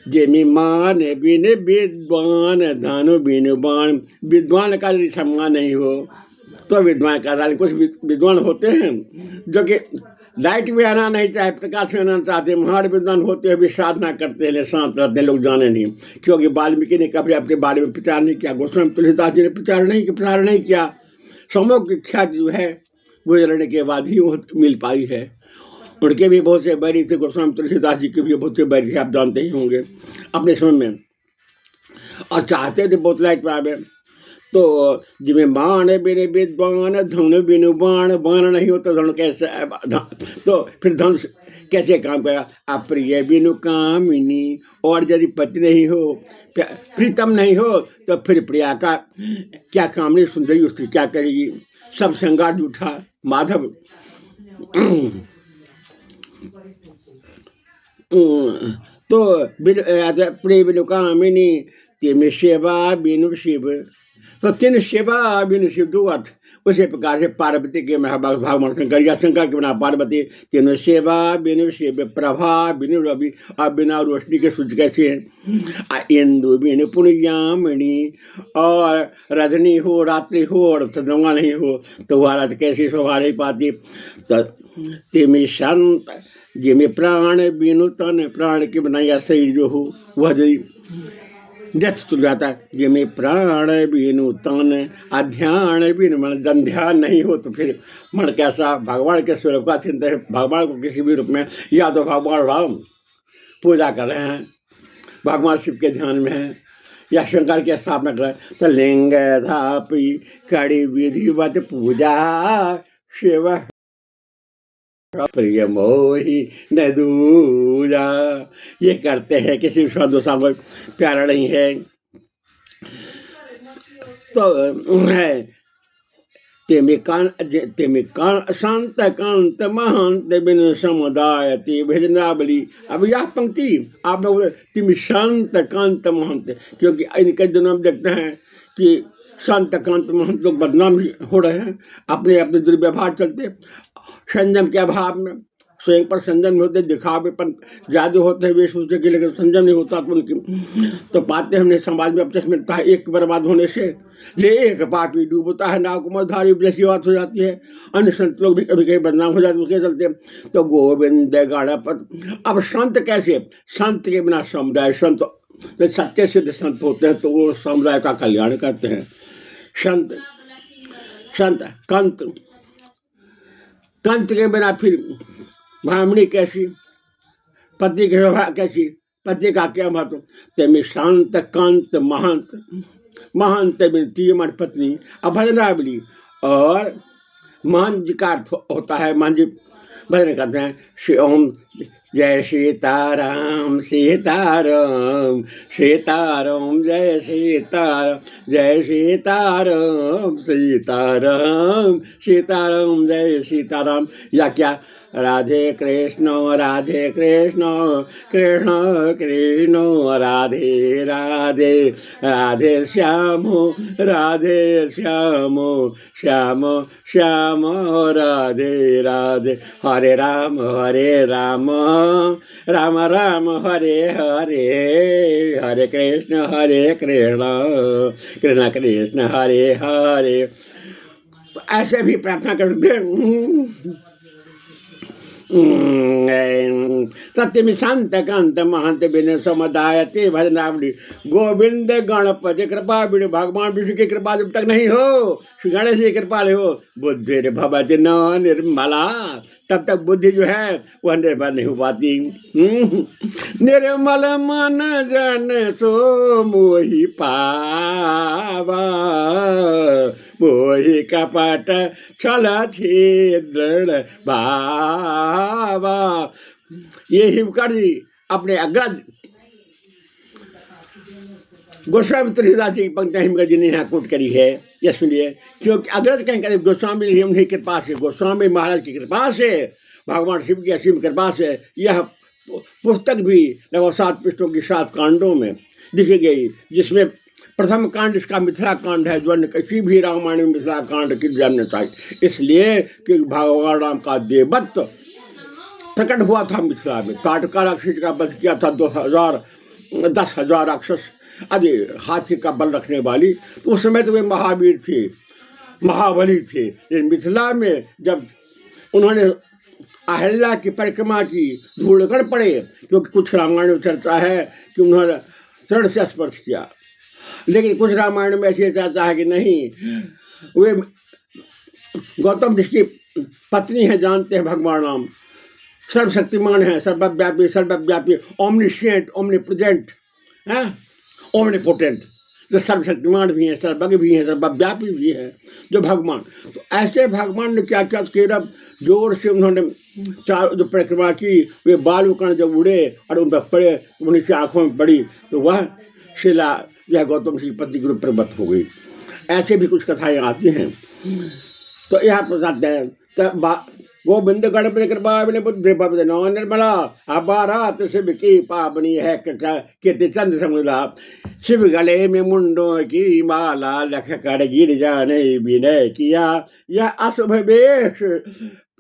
जेमी मान बिन विद्वान धानु बिन बाण। विद्वान का यदि सम्मान नहीं हो तो विद्वान का दाल। कुछ विद्वान होते हैं जो कि लाइट में आना नहीं चाहे, प्रकाश में आना चाहते, महान विद्वान होते हुए भी साधना करते हैं, शांत रहते हैं, लोग जाने नहीं। क्योंकि वाल्मीकि ने कभी अपने बारे में प्रचार नहीं किया, गोस्वामी तुलसीदास जी ने प्रचार नहीं किया। समूह की ख्याति जो है गुजरने के बाद ही वो मिल पाई है। उनके भी बहुत से बैरी थे, गोस्वामी तुलसीदास जी के भी बहुत से बैरी थे, आप जानते ही होंगे अपने समय में, और चाहते थे बहुत लाइट पे आवे। तो जिसमें बाण बिन विद्वान धन बिनु बाण, बाण नहीं हो तो धन कैसे, तो फिर धन कैसे काम करेगा। अप्रिय बिनु कामिनी, और यदि पति नहीं हो, प्रीतम नहीं हो तो फिर प्रिया का क्या कामनी सुंदरी उसकी क्या करेगी। सब श्रृंगार जूठा माधव। तो प्रिय बिनु कामिनी तिम सेवा बिनु शिव। तो 3 सेवा बिनु शिव, 2 अर्थ। उसी प्रकार से पार्वती के भगवान शंकर या शंकर के बिना पार्वती। 3 सेवा बिनु शिव प्रभा बिनु रवि, और बिना रोशनी के सूर्य कैसे है। इंदु बिनु पुण्यजामिनी, और रजनी हो रात्रि हो और चंद्रमा नहीं हो तो वह रात कैसी शोभा नहीं पाती। तो तिमि संत जिमि प्राण बिनु तन, प्राण के बिना या शरीर जो हो वह डेथ तुल जाता है। जिमि प्राण बिनु तन अध्यान बिनु मन, जन ध्यान नहीं हो तो फिर मन कैसा। भगवान के स्वरूप का चिंतन है, भगवान को किसी भी रूप में, या तो भगवान राम पूजा कर रहे हैं, भगवान शिव के ध्यान में है, या शंकर की स्थापना कर रहे हैं, तो लिंग धापी कड़ी विधिवत पूजा शिव प्रिय मोही न दूजा। ये करते हैं, किसी स्वदोषा में प्यारा नहीं है। तो शांत कांत महंत बिन समुदायति भजनावली। अब यह पंक्ति आप लोग तिम शांत कांत महंत, क्योंकि इनके दिनों में देखते हैं कि संत कांत महंत लोग बदनाम हो रहे हैं, अपने अपने दुर्व्यवहार चलते, संयम के अभाव में, स्वयं पर संयम होते, दिखावे पर जादू होते हैं वेशभूषा के, लेकिन संयम नहीं होता तो उनकी तो पाते हमने समाज में अपचस मिलता है। एक बर्बाद होने से ले एक पापी डूबता है नाव को मधारी, जैसी बात हो जाती है। अन्य संत लोग भी कभी कभी बदनाम हो जाते उसके चलते। तो गोविंद गणपत। अब संत कैसे, संत के बिना समुदाय, संत सत्य सिद्ध संत होते हैं तो वो समुदाय का कल्याण करते हैं। संत कंत के बिना फिर ब्राह्मणी कैसी, पति की शोभा कैसी, पति का क्या महत्व। तेमी शांत कांत महंत, महंत बिनती हमारी पत्नी अभजनावली, और मान जी का अर्थ होता है, मान जी भजन करते हैं, श्री ओम जय सीताराम सीताराम सीताराम जय सीताराम जय सीताराम सीताराम सीताराम जय सीताराम। या क्या, राधे कृष्ण कृष्ण कृष्ण राधे राधे राधे श्याम श्याम श्याम श्याम राधे राधे। हरे राम राम राम हरे हरे हरे कृष्ण कृष्ण कृष्ण कृष्ण हरे हरे। ऐसे भी प्रार्थना करते हैं। सत्यम शांत कांत महंत बिन समुदायते भजनावली गोविंद गणपति कृपा बिन। भगवान विष्णु की कृपा जब तक नहीं हो, श्री गणेश जी कृपा नहीं हो, बुद्धि भवति न निर्मला, तब तक बुद्धि जो है वह निर्मल नहीं हो पाती। निर्मल मन जन सो मोहि पावा, मोहि कपट छल छिद्र भावा। ये हिमकर जी अपने अग्रज गोस्वामी तुलसीदास जी की पंक्तियां हिमकर जी ने यहाँ कोट करी है। यह सुनिए, क्योंकि अग्रज कहीं करीब गोस्वामी जी उन्हीं कृपा से, गोस्वामी महाराज की कृपा से, भगवान शिव की असीम कृपा से यह पुस्तक भी लगभग 7 पृष्ठों की 7 कांडों में लिखी गई, जिसमें प्रथम कांड इसका मिथिला कांड है, जो अन्य किसी भी रामायण में मिथिला कांड की जन्म चाहिए, इसलिए कि भगवान राम का देवत्व प्रकट हुआ था मिथिला में। काटका राक्षस का वध किया था 10,000 राक्षस आदि हाथी का बल रखने वाली, तो उस समय तो वे महावीर थे, महाबली थे। लेकिन मिथिला में जब उन्होंने अहिल्या की परिक्रमा की, धूलगढ़ पड़े, क्योंकि कुछ रामायण में चर्चा है कि उन्होंने शरण से स्पर्श किया, लेकिन कुछ रामायण में ऐसी चर्चा है कि नहीं, वे गौतम जिसकी पत्नी है, जानते हैं भगवान राम सर्वशक्तिमान है, सर्वव्यापी ओमनिशिएंट, ओमनीप्रेजेंट है, ओमनीपोटेंट, जो सर्वशक्तिमान भी हैं, सर्वज्ञ भी हैं, सर्वव्यापी भी है जो भगवान। तो ऐसे भगवान ने क्या क्या किया, जोर से उन्होंने चार जो परिक्रमा की, वे बाल कण जब उड़े और उन पर पड़े, उन्हीं से आंखों में पड़ी, तो वह शिला यह गौतम सिंह पति के रूप प्रकट हो गई। ऐसे भी कुछ कथाएं आती हैं। तो यहाँ पर बताते हैं, गोविंद गणपति कृपा बिन बुद्धि भवति न निर्मला, अबारात शिव की पावनी है कीर्ति चंद समुला। शिव गले में मुंडों की माला, लख कर गिर जाने विनय किया, यह अशुभ वेश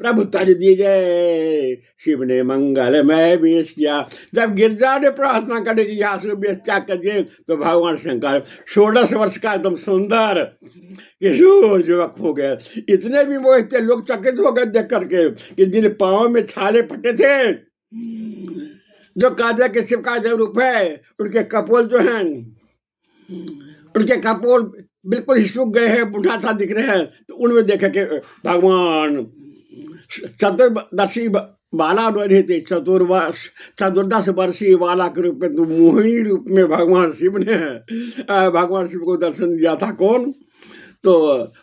प्रभु तज दीजिए, शिव ने मंगल में वेश किया। जब गिरजा ने प्रार्थना करने की यह अशुभ वेश क्या करिए, तो भगवान शंकर 16 वर्ष का एकदम सुंदर किशोर युवक हो गए। इतने भी वो इतने लोग चकित हो गए देख करके कि जिन पाँव में छाले फटे थे, जो काजा के शिव का जो रूप है, उनके कपोल जो हैं, उनके कपोल बिल्कुल ही सूख गए हैं, बुढ़ा सा दिख रहे हैं। तो उनमें देखा कि भगवान चतुर्दशी बाला रहे थे, 14 वर्षीय बाला के रूप में, तो मोहिनी रूप में भगवान शिव ने भगवान शिव को दर्शन दिया था। कौन? तो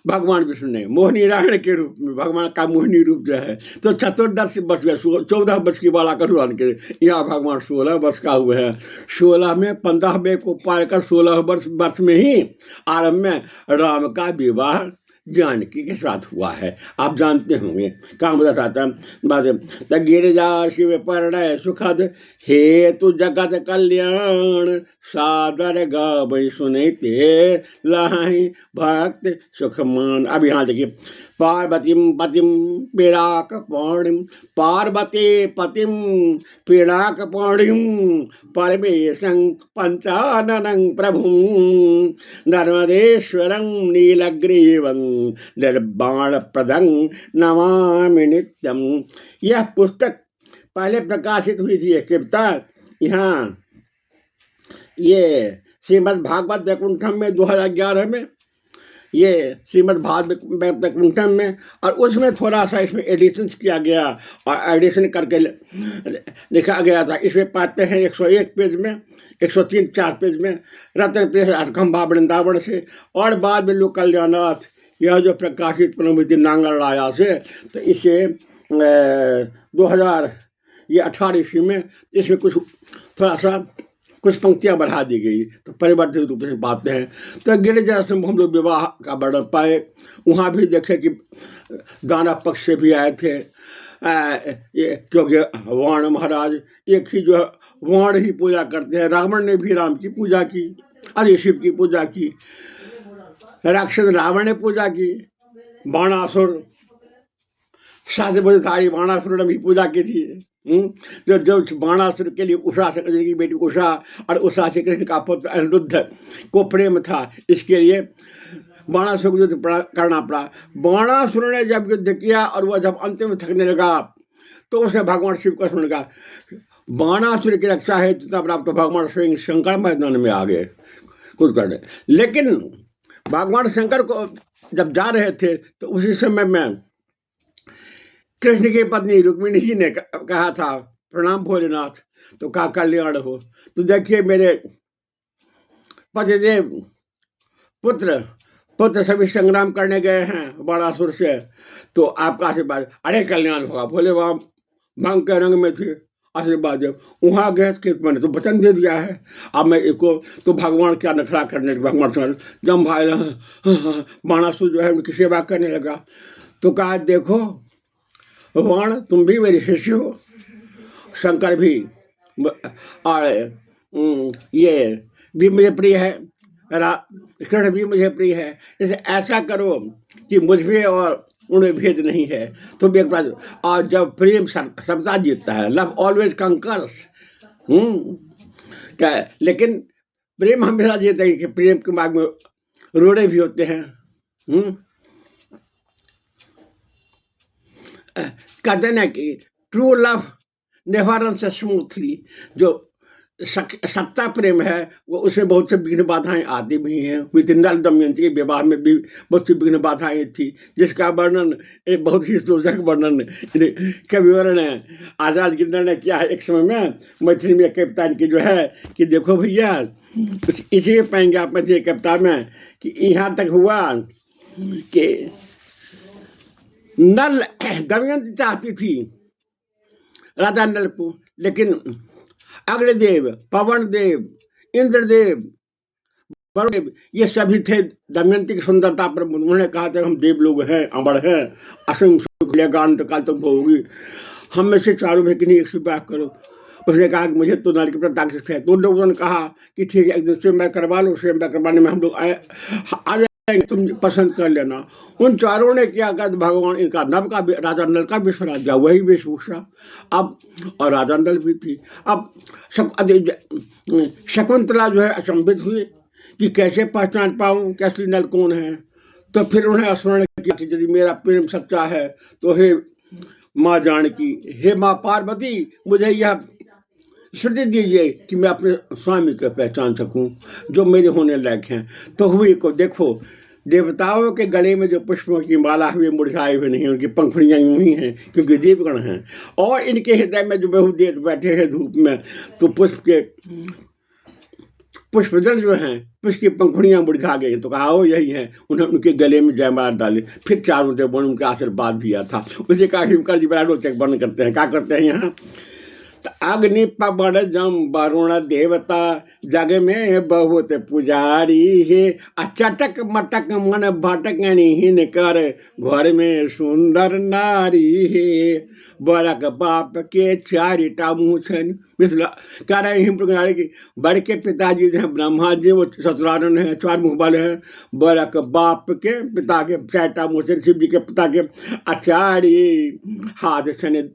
भगवान विष्णु ने मोहिनी रायण के रूप में, भगवान का मोहिनी रूप जो है। तो 14 वर्ष में 14 वर्ष की बाला का रुआन के, यहाँ भगवान 16 वर्ष का हुए हैं। 16 में 15 में को पार कर 16 वर्ष में ही आरंभ में राम का विवाह जानकी के साथ हुआ है। आप जानते होंगे, काम बताता बात। गिरिजा शिव परिणय सुखद, हेतु जगत कल्याण, सादर गावै सुनते लाहि भक्त सुखमान। अब यहाँ देखिए, पार्वतीम पतिम पीड़ाक पौर्णिम, पार्वती पतिम पीड़ाक पौर्णिम, परमेशं पंचाननं प्रभुं, नर्मदेश्वरं नीलग्रीवं निर्वाण प्रदं नमामि नित्यम। यह पुस्तक पहले प्रकाशित हुई थी, एक कविता यहाँ ये श्रीमद् भागवत वैकुंठम में 2011 में, ये श्रीमद् भागवत वैकुंठम में, और उसमें थोड़ा सा इसमें एडिशन किया गया और एडिशन करके लिखा गया था। इसमें पाते हैं 101 पेज में, 103-4 पेज में रत्न प्रेस अठखंभा वृंदावन से, और बाद में लोक कल्याणनाथ यह जो प्रकाशित प्रभृति नांगल राजा से, तो इसे 2018 ईस्वी में इसमें कुछ थोड़ा सा कुछ पंक्तियां बढ़ा दी गई, तो परिवर्तित रूप से पाते हैं। तो गिरिजा से हम लोग विवाह का वर्णन पाए, वहाँ भी देखे कि दाना पक्ष से भी आए थे ये क्योंकि वाण महाराज एक ही जो वाण ही पूजा करते हैं। रावण ने भी राम की पूजा की, अरे शिव की पूजा की, राक्षस रावण ने पूजा की, बाणासुर शास्त्रधारी बाणासुर ने भी पूजा की थी। जो बाणासुर के लिए उषा से कृष्ण की बेटी उषा और उषा से कृष्ण का पुत्र अनिरुद्ध को प्रेम था, इसके लिए बाणासुर को युद्ध करना पड़ा। बाणासुर ने जब युद्ध किया और वह जब अंतिम में थकने लगा, तो उसने भगवान शिव को स्मरण कहा। बाणासुर की रक्षा है तब आप तो भगवान स्वयं शंकर मैदान में आ गए कुछ करने। लेकिन भगवान शंकर को जब जा रहे थे, तो उसी समय में कृष्ण की पत्नी रुक्मिणी जी ने कहा था, प्रणाम भोलेनाथ, तो कहा कल्याण हो। तो देखिए मेरे पतिदेव पुत्र सभी संग्राम करने गए हैं बाणासुर से, तो आपका आशीर्वाद, अरे कल्याण होगा। भोले बाबा भांग के रंग में थे, आशीर्वाद जब वहाँ गए कि मैंने तो वचन दे दिया है, अब मैं इसको तो भगवान क्या नखरा करने लगे। भगवान जम भाई बाणासुर जो है उनकी सेवा करने लगा। तो कहा देखो वाण, तुम भी मेरे शिष्य हो, शंकर भी, और ये भी मुझे प्रिय है, कृष्ण भी मुझे प्रिय है। इसे ऐसा करो कि मुझमें और उनमें भेद नहीं है। तो भी एक बात, और जब प्रेम सबका जीतता है, लव ऑलवेज कंकर्स, क्या, लेकिन प्रेम हमेशा जीतता है कि प्रेम के मार्ग में रोड़े भी होते हैं। कहते ना कि true love never runs smoothly, जो सत्ता प्रेम है वो उसमें बहुत से विघ्न बाधाएं आती भी हैं। वितिंदल दमयंती के विवाह में भी बहुत सी विघ्न बाधाएं थी, जिसका वर्णन एक बहुत ही रोचक वर्णन का विवरण है आजाद गिंदर ने किया है एक समय में मैथिली में कविता की, जो है कि देखो भैया कुछ इसी पाएंगे आप मैथिली कविता में कि यहाँ तक हुआ कि नल दमयंती चाहती थी राजा नल को, लेकिन अग्निदेव, पवन देव, इंद्रदेव, वरुण, ये सभी थे दमयंती की सुंदरता पर। उन्होंने कहा था हम देव लोग हैं, अमर हैं, असंग सुख लेगा, अंत काल तक होगी, हम में से चारों में किन्हीं एक से विवाह करो। उसने कहा कि मुझे तो नल की प्रता है। तो उन लोगों ने कहा कि ठीक है, एक दिन स्वयं करवा लो, स्वयं करवाने में हम लोग आ जाएंगे, तुम पसंद कर लेना। उन चारों ने क्या कहा, भगवान इनका नव का राजा नल का विश्वराज दिया, वही वेशभूषा अब, और राजा नल भी थी। अब शकुंतला जो है अचंभित हुई कि कैसे पहचान पाऊं कि असली नल कौन है। तो फिर उन्हें स्मरण किया कि यदि मेरा प्रेम सच्चा है तो हे माँ जानकी, हे माँ पार्वती, मुझे यह श्रुति दीजिए कि मैं अपने स्वामी को पहचान सकूं जो मेरे होने लायक हैं। तो हुई को देखो, देवताओं के गले में जो पुष्पों की माला हुई मुरझाए हुए नहीं, उनकी पंखुड़ियाँ यूं ही हैं क्योंकि देवगण हैं, और इनके हृदय में जो बहुत देर बैठे हैं धूप में, तो पुष्पजल जो हैं, पुष्प की पंखुड़ियाँ मुरझा गई। तो कहा वो यही है, उन्हें उनके गले में जयमाला डाले। फिर चारों देवों ने उनका आशीर्वाद दिया था। उसी का हिमकर जी बड़ा रोचक वर्णन करते हैं। क्या करते हैं यहाँ, अग्नि पवन जम वरुण देवता, जग में बहुत पुजारी है, चटक मटक मन भटकनिहीन कर, घर में सुंदर नारी है, बड़क बाप के चारिटा मुछन। कह रहे हैं की बड़ के पिताजी जो है ब्रह्मा जी, वो चतुरानन है, चार मुख वाले हैं। बड़क बाप के पिता के चारिटा मुछन, शिव जी के पिता के आचार्य हाथ छने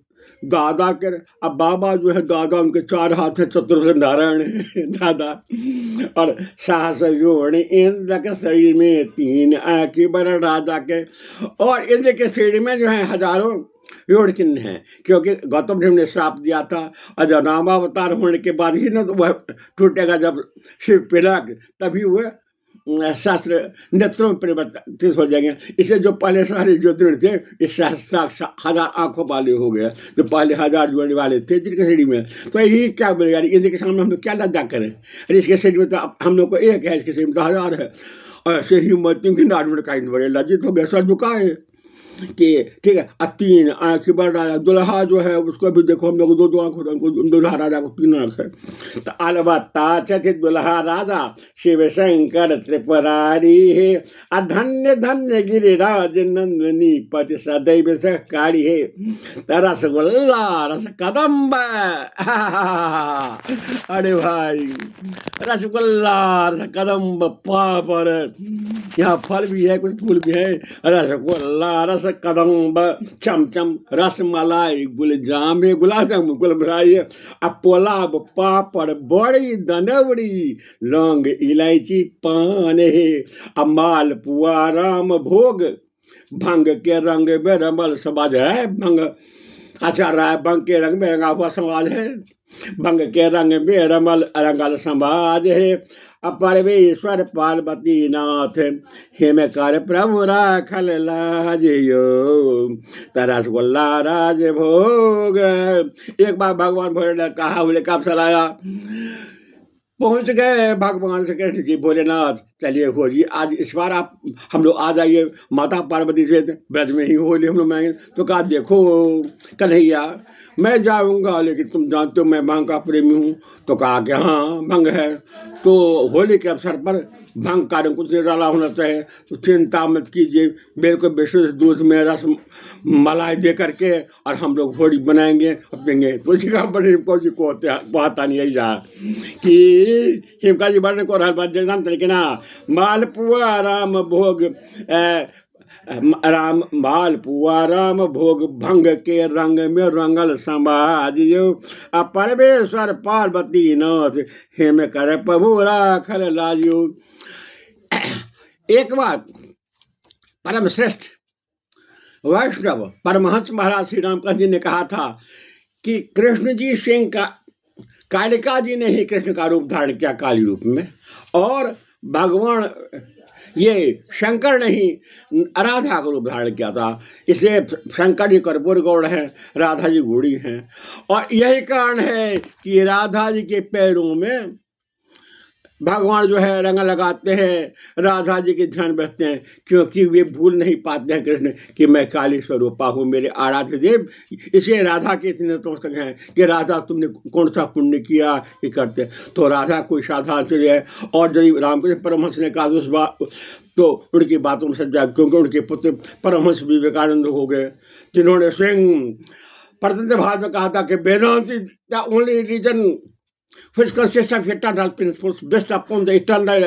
दादा के। अब बाबा जो है दादा, उनके चार हाथ है, चतुर्थ नारायण है दादा, और साहस जोड़ इंद्र के शरीर में तीन आंखें बर राजा के, और इंद्र के शरीर में जो है हजारों योड़ चिन्ह है, क्योंकि गौतम जी ने श्राप दिया था, और जब रामावतार होने के बाद ही ना तो वह टूटेगा, जब शिव पिलक तभी वह शास्त्र नेत्रों में परिवर्तित हो जाएंगे। इसे जो पहले सारे ज्योतिर् थे, इस 1000 आंखों वाले हो गए, जो पहले 1000 जोड़ने वाले थे जिनके शरीर में। तो यही क्या बोलेगा, इनके सामने हम लोग क्या लज्जा करें। अरे इसके शरीर में तो हम लोग को एक है, इसके शरीर में तो 1000 है, ऐसे ही मत की नाड़ में कहीं बड़े लज्जित हो गए, सर झुकाए कि ठीक है। 3 आँखें बढ़ रहा है। दुल्हा जो है उसको भी देखो, हम लोग 2 आँख होता है, उनको दुल्हा राजा को 3 आँख है। तो अलबत्ता चथित दुल्हा राजा शिव शंकर त्रिपुरारी है। अधन्य धन्य गिरिराज नंदनी पति सदैव सहकारी है। रसगुल्ला रस कदम्ब अरे भाई, रसगुल्ला रस कदम्ब पापड़, यहाँ फल भी है, कुछ फूल भी है। रसगुल्ला रस कदम्ब चमचम रसमलाई गुलजामे गुलाब जामुन गुलमलाई पुलाव पापड़ बड़ी दनवड़ी लौंग इलायची पान है। मालपुआ राम भोग भंग के रंग में रमल समाज है। भंग अच्छा रहा है, भंग के रंग में रंगा हुआ समाज है। भंग के रंग में रमल रंगल समाज है। परमेश्वर पार्वती नाथ हेम कर प्रभु राखल लाजियो रसगुल्ला राज भोग। एक बार भगवान भोलेनाथ कहा, बोले कब सलाया पहुंच गए भगवान से कृष्ण जी, भोलेनाथ चलिए हो जी, आज इस बार आप हम लोग आ जाइए माता पार्वती से ब्रज में ही होली हम लोग मनाएंगे। तो कहा देखो कन्हैया, मैं जाऊंगा लेकिन तुम जानते हो मैं भंग का प्रेमी हूँ। तो कहा कि हाँ भंग है, तो होली के अवसर पर भंग कार्य कुछ डाला होना चाहिए। तो चिंता मत कीजिए, बिल्कुल विशुद्ध दूध में रस मलाई दे करके और हम लोग होली बनाएंगे और पिएंगे। तुलसी का बड़े जी को पता नहीं यही जा कि हिमका जी बड़ने को रहन तरीके ना मालपुआ राम भोग राम मालपुआ राम भोग भंग के रंग में रंगल समाजियो। परमेश्वर पार्वती नाथ हेम कर प्रभु राखल लाजियो। एक बात परम श्रेष्ठ वैष्णव परमहंस महाराज श्री रामकृष्ण जी ने कहा था कि कृष्ण जी सिंह का कालिका जी ने ही कृष्ण का रूप धारण किया काली रूप में, और भगवान ये शंकर ने ही राधा का रूप धारण किया था। इसे शंकर जी कर्पूर गौड़ हैं, राधा जी घोड़ी हैं, और यही कारण है कि राधा जी के पैरों में भगवान जो है रंग लगाते हैं, राधा जी के ध्यान रखते हैं, क्योंकि वे भूल नहीं पाते हैं कृष्ण कि मैं काली स्वरूपा हूँ, मेरे आराध्य देव। इसे राधा के इतने तोषक हैं कि राधा तुमने कौन सा पुण्य किया ये करते। तो राधा कोई साधारण चीज है। और यदि रामकृष्ण परमहंस ने कहा उस बात तो उनकी बातों में सच्चा, क्योंकि उनके पुत्र परमहंस विवेकानंद हो गए, जिन्होंने स्वयं प्रतंत्र भारत में कहा था कि Vedanta is the only religion which consists of eternal principles based upon the eternal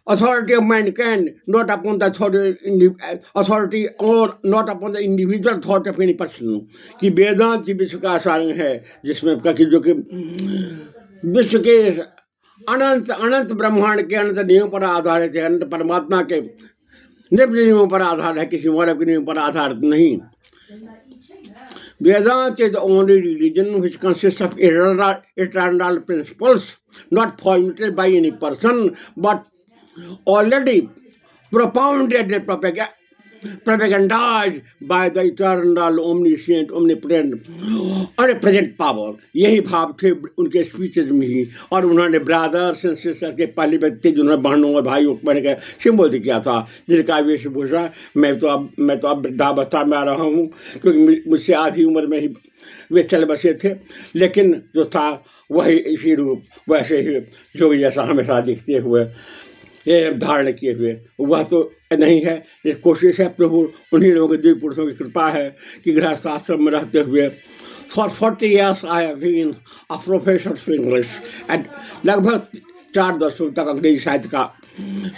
authority of mankind, not upon the authority or not upon the individual thought of any person। कि वेदांत विश्व का सारंग है, जिसमें जो कि विश्व के अनंत अनंत ब्रह्मांड के अनंत नियमों पर आधारित है, अनंत परमात्मा के निम्न नियमों पर आधारित है, किसी मानव के नियम पर आधारित नहीं। Vedanta is the only religion which consists of eternal principles, not formulated by any person, but already propounded and propagandized by the eternal, omniscient, omnipotent, omnipresent power। यही भाव थे उनके स्पीचेज में ही। और उन्होंने ब्रदर्स एंड सिस्टर्स के पहले व्यक्ति जिन्होंने बहनों और भाइयों को बन के संबोधित किया था, जिनका वेशभूषा मैं तो अब वृद्धावस्था में आ रहा हूँ, क्योंकि मुझसे आधी उम्र में ही वे चल बसे थे, लेकिन जो था वही इसी रूप वैसे ही जोगी जैसा हमेशा दिखते हुए ये धारण किए हुए, वह तो नहीं है। ये कोशिश है प्रभु उन्हीं लोगों के दिव्य पुरुषों की कृपा है कि गृहस्थ आश्रम में रहते हुए for 40 years I have been a professor of English and लगभग 4 दशकों तक अंग्रेजी साहित्य का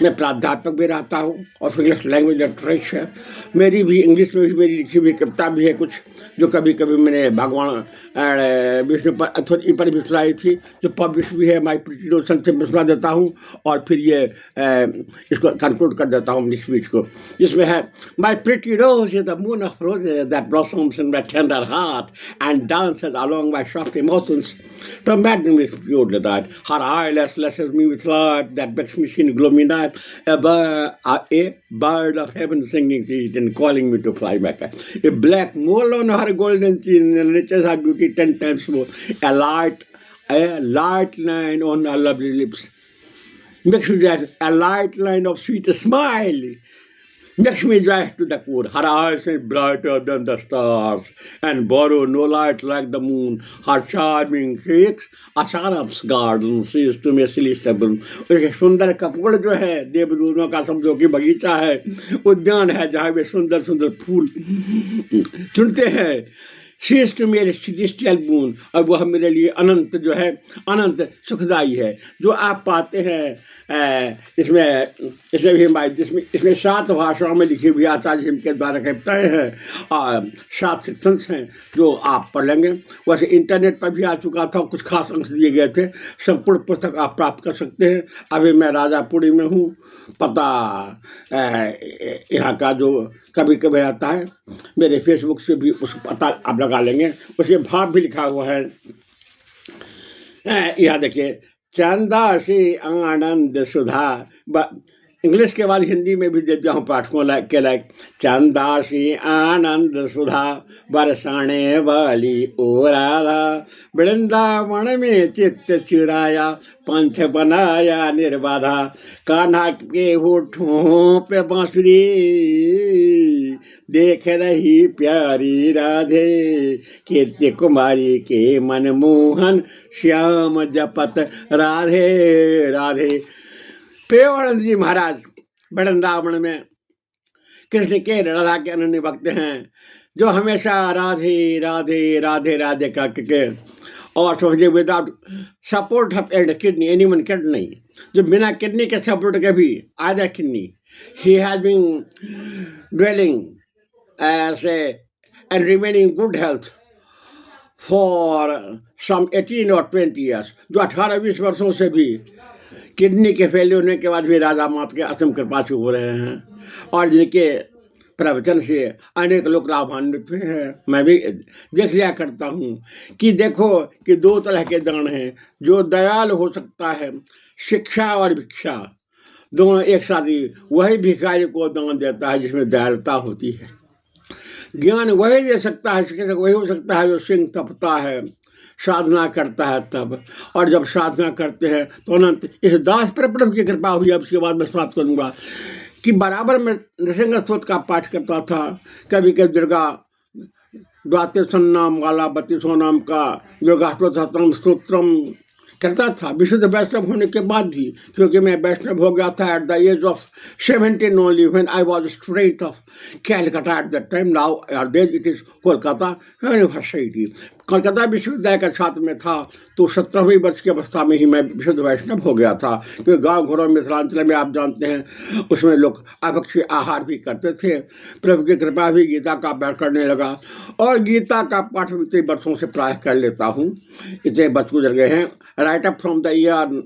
मैं प्राध्यापक भी रहता हूँ और इंग्लिश लैंग्वेज लिटरेचर। मेरी भी इंग्लिश में भी मेरी लिखी हुई कविता भी है कुछ, जो कभी कभी मैंने भगवान विष्णु पर इन पर भी सुनाई थी, जो पब्लिश भी है। माई प्रिटी रोज संक्षेप में सुना देता हूँ और फिर ये इसको कंक्लूड कर देता हूँ इस स्पीच को, जिसमें है my pretty rose is the moon of roses that blossoms in my tender heart and dances along my soft emotions to madden with pure delight. Her eyelash lashes me with light that makes me see in gloomy night. A bird of heaven singing to it and calling me to fly back. A black mole on her golden chin enriches her beauty 10 times more. A light line on her lovely lips makes me just a light line of sweet smile, makes me drive to the core. Her eyes are brighter than the stars and borrow no light like the moon. Her charming cheeks a sharp's garden sees to me silly stubble. उसके सुंदर कपड़ जो है देवदूतों का समझो कि बगीचा है, उद्यान है जहाँ वे सुंदर सुंदर फूल चुनते हैं। शीश टू मेरे celestial boon, और वह मेरे लिए अनंत जो है अनंत सुखदाई है जो आप पाते हैं। इसमें इसमें 7 भाषाओं में लिखी हुई आचार्य हिम के द्वारा कविताएं हैं और 7 सेक्शंस हैं जो आप पढ़ लेंगे। वैसे इंटरनेट पर भी आ चुका था, कुछ खास अंश दिए गए थे। संपूर्ण पुस्तक आप प्राप्त कर सकते हैं। अभी मैं राजापुरी में हूँ, पता यहाँ का जो कभी कभी रहता है, मेरे फेसबुक से भी उस पता आप लगा लेंगे। उसके भाव भी लिखा हुआ है। यहाँ देखिए, चंदा से आनंद सुधा, इंग्लिश के बाद हिंदी में भी देता हूँ पाठकों के लायक। चंदा से आनंद सुधा बरसाने वाली ओ राधा, वृंदावन में चित्त चुराया पंथ बनाया निर्बाधा, कान्हा के होठों पे बांसुरी देख रही प्यारी राधे, कीर्ति कुमारी के मनमोहन श्याम जपत राधे राधे। पेवानंद जी महाराज वृंदावन में कृष्ण के राधा के अनन्य भक्त हैं जो हमेशा राधे राधे राधे राधे का के और समझे without support of and kidney anyone kidney, जो बिना किडनी के सपोर्ट के भी आदर किडनी ही has been dwelling age and remaining good health for some 18 और 20 ईयर्स, जो 18-20 वर्षों से भी किडनी के फेलियर होने के बाद भी राधा माता के असम कृपाचु हो रहे हैं और जिनके प्रवचन से अनेक लोग लाभान्वित हुए हैं। मैं भी देख लिया करता हूँ कि देखो कि 2 तरह के दान हैं। जो दयाल हो सकता है, शिक्षा और भिक्षा दोनों एक साथ ही, वही भिखारी को दान देता है जिसमें दयालुता होती है। ज्ञान वही दे सकता है, शिक्षक वही हो सकता है जो सिंह तपता है, साधना करता है तब। और जब साधना करते हैं तो अनंत इस दास पर प्रभु की कृपा हुई। अब उसके बाद मैं बात करूँगा कि बराबर में नृसिंह स्तोत्र का पाठ करता था। कभी कभी दुर्गा द्वादशं नाम वाला 32 नाम का दुर्गा स्तोत्रम करता था, विशुद्ध वैष्णव होने के बाद भी, क्योंकि मैं वैष्णव हो गया था at the age of 17 only when I was student of Calcutta at that time. Nowadays it is Kolkata university. Calcutta विश्वविद्यालय का छात्र में था तो 17वीं वर्ष की अवस्था में ही मैं विशुद्ध वैष्णव हो गया था। क्योंकि गाँव घरों में मिथिलांचल में आप जानते हैं उसमें लोग अभक्ष्य आहार भी करते थे। प्रभु की कृपा भी गीता का पाठ करने लगा और गीता का पाठ इतने वर्षों से प्राय कर लेता हूँ। इतने वर्ष गुजर गए हैं, right up from the year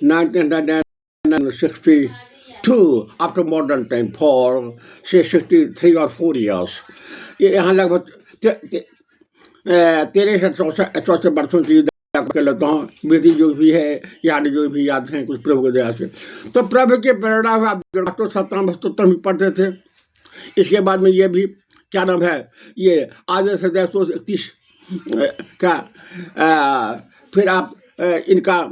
1962 after modern time for से 63 और 4 ईयर्स। ये यहाँ लगभग 13 से 64 वर्षों की कर लेता हूँ। बेटी जो भी है याद जो भी याद हैं कुछ प्रभु की दया से। तो प्रभु के प्रेरणा में आप 17 स्तोत्र भी पढ़ते थे। इसके बाद में ये भी क्या नाम है, ये आधे से 231 का फिर आप इनका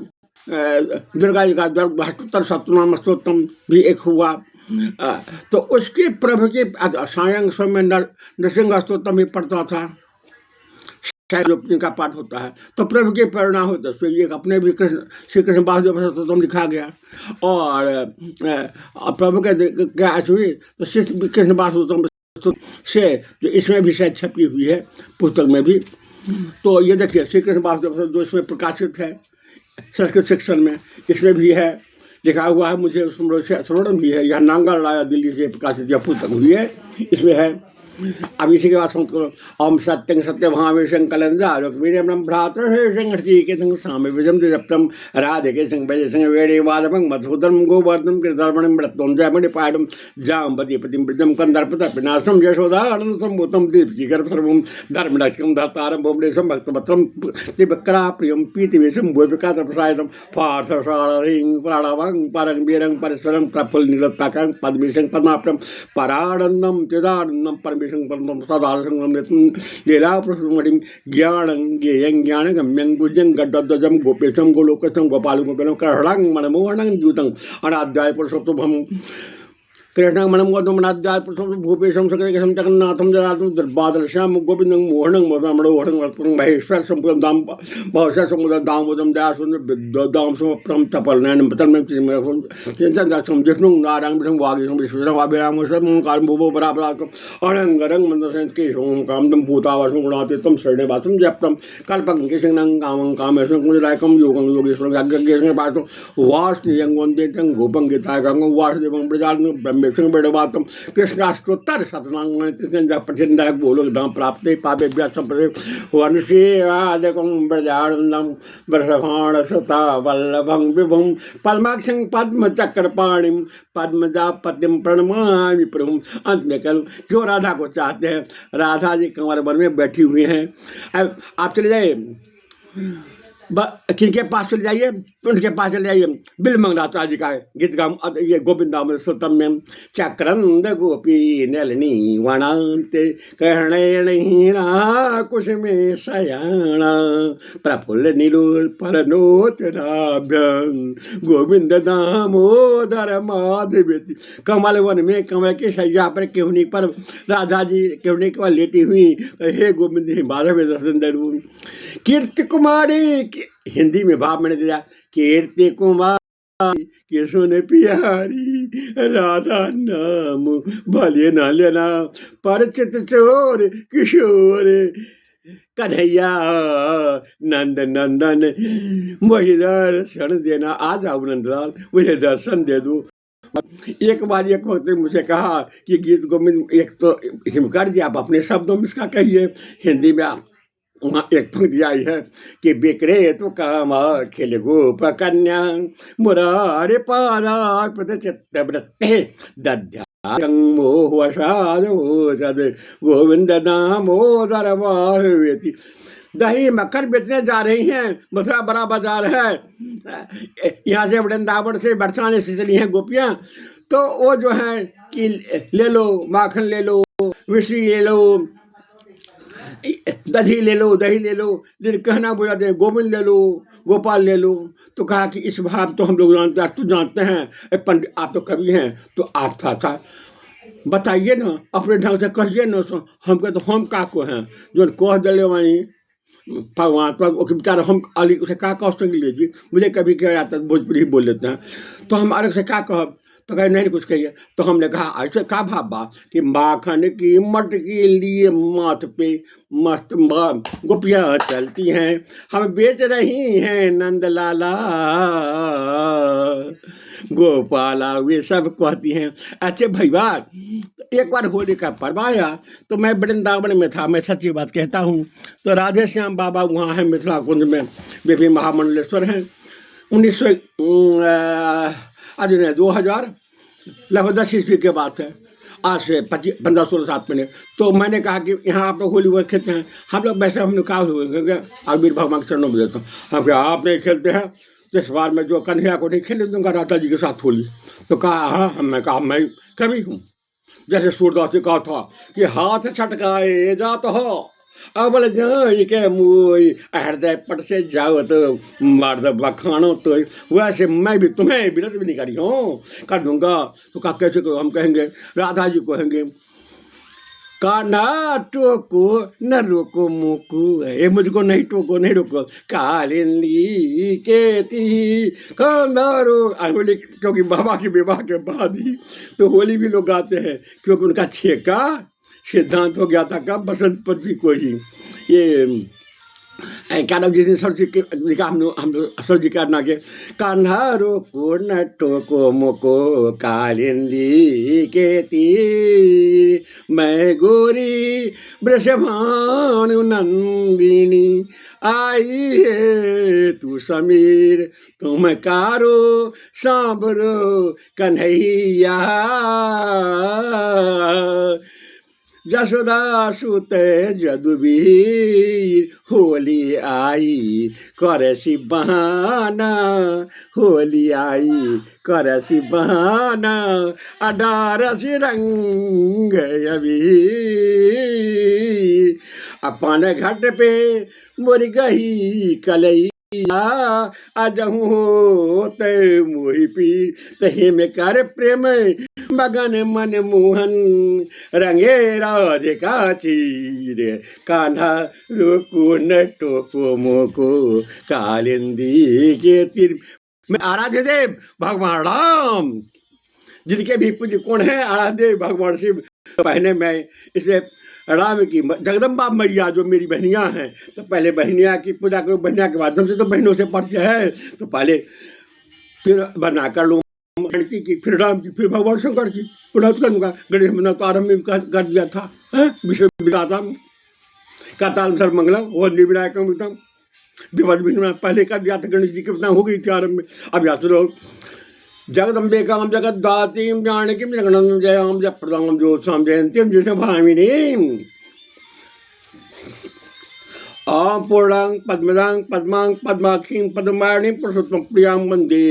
दुर्गा जी का 72 सतनाम स्तोत्रम भी एक हुआ। तो उसके प्रभु के सायं समय नृसिंह स्तोत्रम भी पढ़ता था, जिनका पाठ होता है। तो प्रभु की प्रेरणा होता है। ये अपने भी श्री कृष्ण वासुदेव स्तोत्रम लिखा गया और प्रभु के क्या हुई तो श्री कृष्ण वासुदेव से जो इसमें भी शायद छपी हुई है पुस्तक में भी। तो ये देखिए श्री कृष्ण वासुदेव जो इसमें प्रकाशित है संस्कृत सेक्शन में, इसमें भी है लिखा हुआ है। मुझे उसमें स्मरण भी है। यह नांगल राया दिल्ली से प्रकाशित यह पुस्तक हुई है, इसमें है। अब इसी के बाद संत करो ओम सत्यं सत्यभामेशं कलंजा रुक्मिणीं भ्रातृ के संग सामे विजम जप्तम राधे के संग भजे संग वेणे वादभं मधुसूदनं गोवर्धनं कृतर्पणं मृत्युं जयमणि पाडं जाम्बती पतिं वृद्धं कंदर्पतर्पिनाशं यशोदा आनंद संभूतं दीप्तिकर सर्वं धर्मरक्षकं धर्तारं भुवनेशं भक्तवत्रं दिव्यकरा प्रियं पीतिवेशं भूविकात प्रसादं पार्थसारथिं प्राणवं परं वीरं परस्परं प्रफुल्ल निरताकं पद्मेशं पद्माप्तं परानन्दं चिदानन्दं परमेश्वर संपन्नं सदा संगमनेतं लीला प्रसुमणिं ज्ञानं ज्ञेयं ज्ञानगम्यं गुज्यं गड्डध्वजं गोपेशं गोलोकचं गोपालं गोपेलं कृष्णं मनमोहनं द्यूतं अनाध्याय पुरुषोत्तमं कृष्ण मनम गौतम मनाध्याय भूपेशम सकलेशम जगन्नाथम जनार्दन दर्बादर्श्याम गोविंदं मोहनं मदमणोहरं वर्तनं महेश्वर संपूर्ण दाम बहुशः समुद्र दामोदम दयासुंदर दाम समप्रम तपलनयन पतनम चिंतन दासम जिष्णु नारायण विष्णु वागीशम विश्वजन वाभिराम सर्वं काल भूभो परापराक अनंगरं मंदसेन केशवं कामदं भूतावासं गुणातीतं शरणवासं जप्तं कल्पं केशंगं कामं कामेशं कुंजलायकं योगं योगेश्वरं यज्ञकेशं पासो वासनियं वंदेतं गोपं गीताय गंगं वासुदेवं प्रजानं ब्रह्म सिंह बड़वातम कृष्णाष्टोत्तर शतनांग प्रचंड बोलो धाम प्राप्त पापे वंशी आदकं ब्रजानंदम ब्रह्माण सता वल्लभं विभुं पद्माक्षं पद्मचक्रपाणिं पद्मजापतिं प्रणमामि प्रभुं। अंत में कल क्यों राधा को चाहते हैं, राधा जी कंवर वन में बैठी हुई हैं। अब आप चले जाइए किनके पास चले जाइए, उनके पास चले जाइए। बिल मंगलाचा जी का गीत गाम ये गोविंदामृत सुतम में चक्रंद गोपी नलनी वनांते कर्णेणीना कुश में शयाणा प्रफुल्ल निलोत्पल नोचनाभ्यं गोविंद दामोदर माधवेति। कमल वन में कमल के शैया पर केवनी पर राधा जी केवनी के लेटी हुई, हे गोविंद माधव दर्शन दरू। कीर्ति कुमारी हिंदी में भाव मैंने दिया, कीर्ति कुमारी के सुन प्यारी राधा नाम भले न लेना परिचित चोर किशोर कन्हैया नंद नंदन मुझे दर्शन देना। आ जाओ नंदलाल मुझे दर्शन दे दो। एक बार एक वक्त मुझे कहा कि गीत गोविंद एक तो हिमकर जी आप अपने शब्दों में इसका कहिए, हिंदी में वहाँ एक पंक्ति आई है कि बिक्रे तो काम खेल गोप कन्या मुरारे पारा चित्त वृत्ते दध्या मोहसाद गोविंद दामोदर वाहवेति। दही मक्खन बेचने जा रही हैं, मथुरा बड़ा बाजार है, यहाँ से वृंदावन से बरसाने से चली हैं गोपियाँ। तो वो जो है कि ले लो माखन ले लो, मिश्री ले लो, दही ले लो, दही ले लो, लेकिन कहना बुझा दे गोविंद ले लो, गोपाल ले लो। तो कहा कि इस भाव तो हम लोग जानते हैं, तू जानते हैं पंडित, आप तो कवि हैं, तो आप था बताइए ना, अपने ढंग से कहिए ना। हम कह तो हम का को हैं जो कह दिले वानी भगवान तो बेचारा हम अलग से का कह सकेंगे लीजिए। मुझे कभी क्या आता है भोजपुरी ही बोल लेते हैं, तो हम अलग से क्या कह, तो कहे नहीं कुछ कहिए। तो हमने कहा ऐसे का भाव बा कि माखन की मटकी लिए माथ पे मस्त गोपियाँ चलती हैं, हम बेच रही हैं नंद लाला गोपाला, वे सब कहती हैं। अच्छे भैया एक बार होली का पर्व आया तो मैं वृंदावन में था, मैं सच्ची बात कहता हूँ। तो राधे श्याम बाबा वहाँ हैं मिथिला कुंज में, वे भी महामंडलेश्वर हैं। 2000 लगभग 10 ईस्वी के बात है, आज से 15-16 साल पहले। तो मैंने कहा कि यहाँ आप लोग होली वो खेलते हैं, हम लोग वैसे हम लोग कहा अबीर भगवान के चरणों में देता हूँ। हम क्या आप नहीं खेलते हैं, तो इस बार मैं जो कन्हैया को नहीं खेलने दूंगा राधा जी के साथ होली। तो कहा हाँ, हमने कहा मैं कवि हूँ, जैसे सूरदास जी कहा था कि हाथ छटकाए जात हो अबल जाई के मुई हृदय पट से जाओ तो मर्द बखानो, तो वैसे मैं भी तुम्हें विरत भी नहीं करी हूँ कर दूंगा। तो कहा कैसे को हम कहेंगे, राधा जी कहेंगे कान्हा टोको न रोको मोको, ये मुझको नहीं टोको नहीं रोको, कालिंदी केती कांधारो। होली क्योंकि बाबा के विवाह के बाद ही तो होली भी लोग गाते हैं, क्योंकि उनका ठेका सिद्धांत हो गया था कब बसंत पंचमी को ही। ये क्या नाम जिस दिन सर जी के हम लोग सर जी का ना के कान्हा रोको न टोको मोको कालिंदी के तीर मैं गोरी वृषभानु नंदिनी आई है तू समीर तुम कारो सांबरो कन्हैया। जसोदा सुत जदुबीर होली आई करसी बहाना होली आई करसी बहाना अडारसी रंग अबीर अपन घाट पे मुर्गही कलैया अजहू होत मोहि पी तहे में कर प्रेम मगन मन मोहन रंगे राधिका चीर कान्हा रोको न टोको मोको कालिंदी के तीर में आराध्य देव भगवान राम जिनके भी पूज्य कौन है आराध्य देव भगवान शिव पहले मैं इसे राम की जगदम्बा मैया जो मेरी बहनियाँ हैं तो पहले बहनिया की पूजा करो बहनिया के माध्यम से तो बहनों से परिचय है तो पहले फिर बना कर लो गणकी की फिर राम की फिर भगवान शंकर की पुनः करूँगा गणेश मना तो आरम्भ में कर दिया था विश्व विदाता करताल सर्वमंगलम वंदे विनायकम वितम विपद विघ्न पहले कर दिया था गणेश जी की हो गई थी आरम्भ में अब या सुनो जगदम्बे काम जगद्दातीम जानकीम जगन्नाथ जयाम जय प्रदाम ज्योत्साम जयंतीम जिसे भामिनी आम पूर्णांग पद्मदांग पद्मांग पद्माक्षीं पद्माणि पुरुषोत्तम प्रियांग वंदे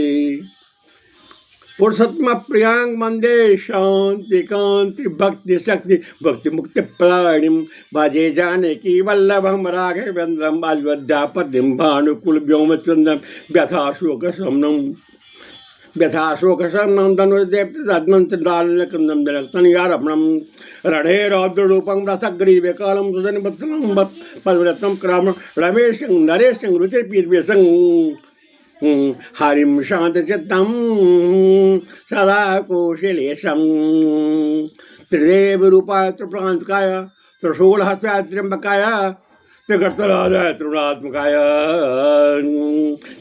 पुरुषोत्तम प्रियांग वंदे शांति कांति भक्ति शक्ति भक्ति मुक्ति प्राणिम भजे जानकी वल्लभम राघवेन्द्रम अयोध्यापतिम भानुकुल व्योमचंद्रम व्यथाशोक शमनम व्यथाशोक शमनम धनुर्देवनंदनकंदम जनस्तनियारपणम रणे रौद्ररूपं रसग्रीवे कालं सुजनवत्सलं पद्मरत्नं क्राम रमेशं नरेशं रुचिर्पीतवेशं हरिं शान्तचित्तं सदा कौशलेशं त्रिदेवरूपाय त्रिप्रान्तकाय त्रिशूलहस्ताय त्र्यम्बकाय त्रिगर्तराजाय त्रिगुणात्मकाय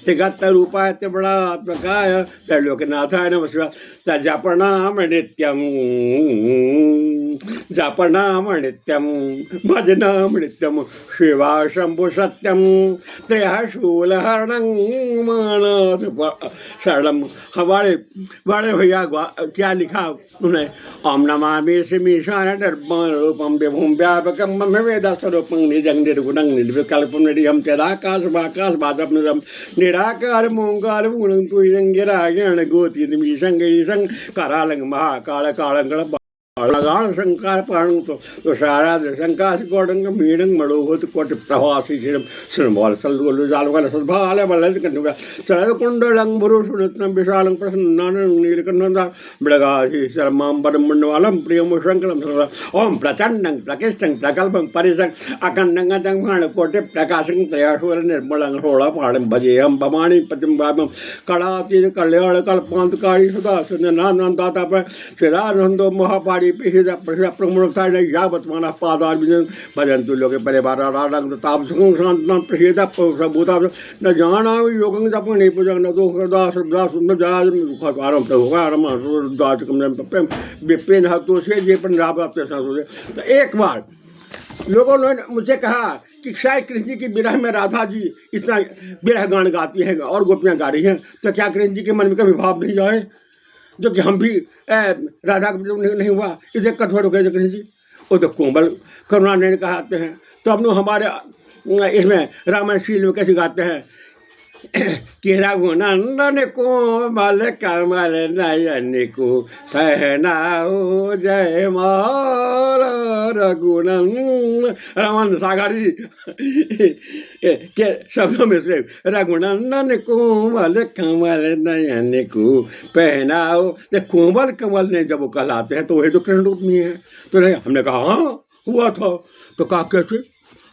त्रिगर्तरूपाय त्रिगुणात्मकाय त्रैलोक्यनाथाय नमः जपनाम नित्यं जपनाम नित्यं भजनाम नित्यं शिवा शंभु सत्यं त्रयशूलहरणं मानस शरणं हमारे बड़े भैया क्या लिखा उन्हें ओम नमामि श्रीमीशान निर्माण रूपम विभुम व्यापकम मम वेद स्वरूपं निजं निर्गुणं निर्विकल्पं निरीहं चराकाश वाकाश बादपनरं निराकार मोंकार मूलं तुयं गिरायण गोति निमिषं करालंग महाकाल कालंगण गाढ़ शंकार पाणु तो सारा शंकाश कोडंग मीडंग मड़ोहोत कोट प्रवासी श्रमवाल सलगोल जालवाल सद्भाल बलद कन्नुगा सरल कुंडलं बुरु सुनतनं विशालं प्रसन्नानं नीलकण्ठं मृगासी शर्मां परमण्डवालं प्रियं शंकरं ओम प्रचंडं प्रकिष्टं प्रकल्पं परिसं अखंडं गतं भाण कोटे प्रकाशं त्रयाशूर निर्मलं होळा पाणं भजेहं भवानी पतिं भावं कलातीत कल्याण कल्पांतकारी सदा सन्नानंदाता श्रीदानंदो महापाड़ी प्रमुखाय यावत् मानः पादारविन्दं भजन्तु लोके परिवाराणां तापसं शान्तं प्रसीद प्रभूता न जानामि योगं जपने पूजं न दोषदा श्रद्धा सुंदर जराजं दुःखारं प्रभुकारं सुरदाचकं प्रेम विपिन हतो से ये पंजाब आपसे संसोधे तो एक बार लोगों ने मुझे कहा कि शायद कृष्ण जी की विरह में राधा जी इतना विरह गान गाती हैं और गोपियाँ गा रही हैं तो क्या कृष्ण जी के मन में कभी भाव नहीं आए जो कि हम भी राधा का नहीं हुआ इसे कठोर हो गए कृष्ण जी वो तो कोमल करुणा ने कहते हैं तो अब हमारे इसमें रामायणशील में कैसे गाते हैं कि रघुनंदन कोमल कमल नयन को सहनाओ जय माल रघुनंदन रमन सागर जी के शब्दों में से रघुनंदन कोमल कमल नयन को पहनाओ कोमल कमल ने जब वो कहलाते हैं तो वही तो कृष्ण रूप में है तो नहीं हमने कहा हाँ हुआ था तो कहा कैसे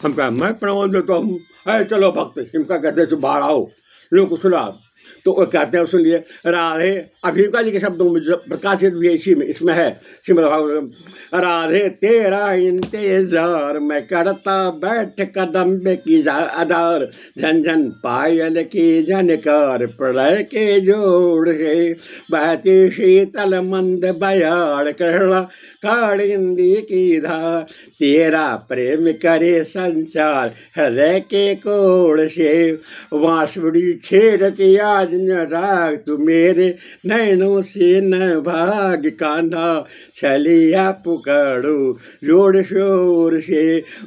हम कहा मैं प्रमाण देता हूँ अरे चलो भक्त इनका कहते से बाहर आओ लोगों को सुना तो वो कहते हैं सुनिए राधे अभिका जी के शब्दों में प्रकाशित भी इसी में इसमें है श्रीमद् भागवतम राधे तेरा इंतजार मैं करता बैठ कदम की आधार झंझन पायल की झनकार प्रलय के जोड़ है बहती शीतल मंद बयाड़ कृष्ण कालिंदी की धार तेरा प्रेम करे संसार हृदय के कोड़ से बांसुरी छेड़ती आज न राग तू मेरे नैनों से न भाग कान्हा छलिया पुकारो जोर शोर से।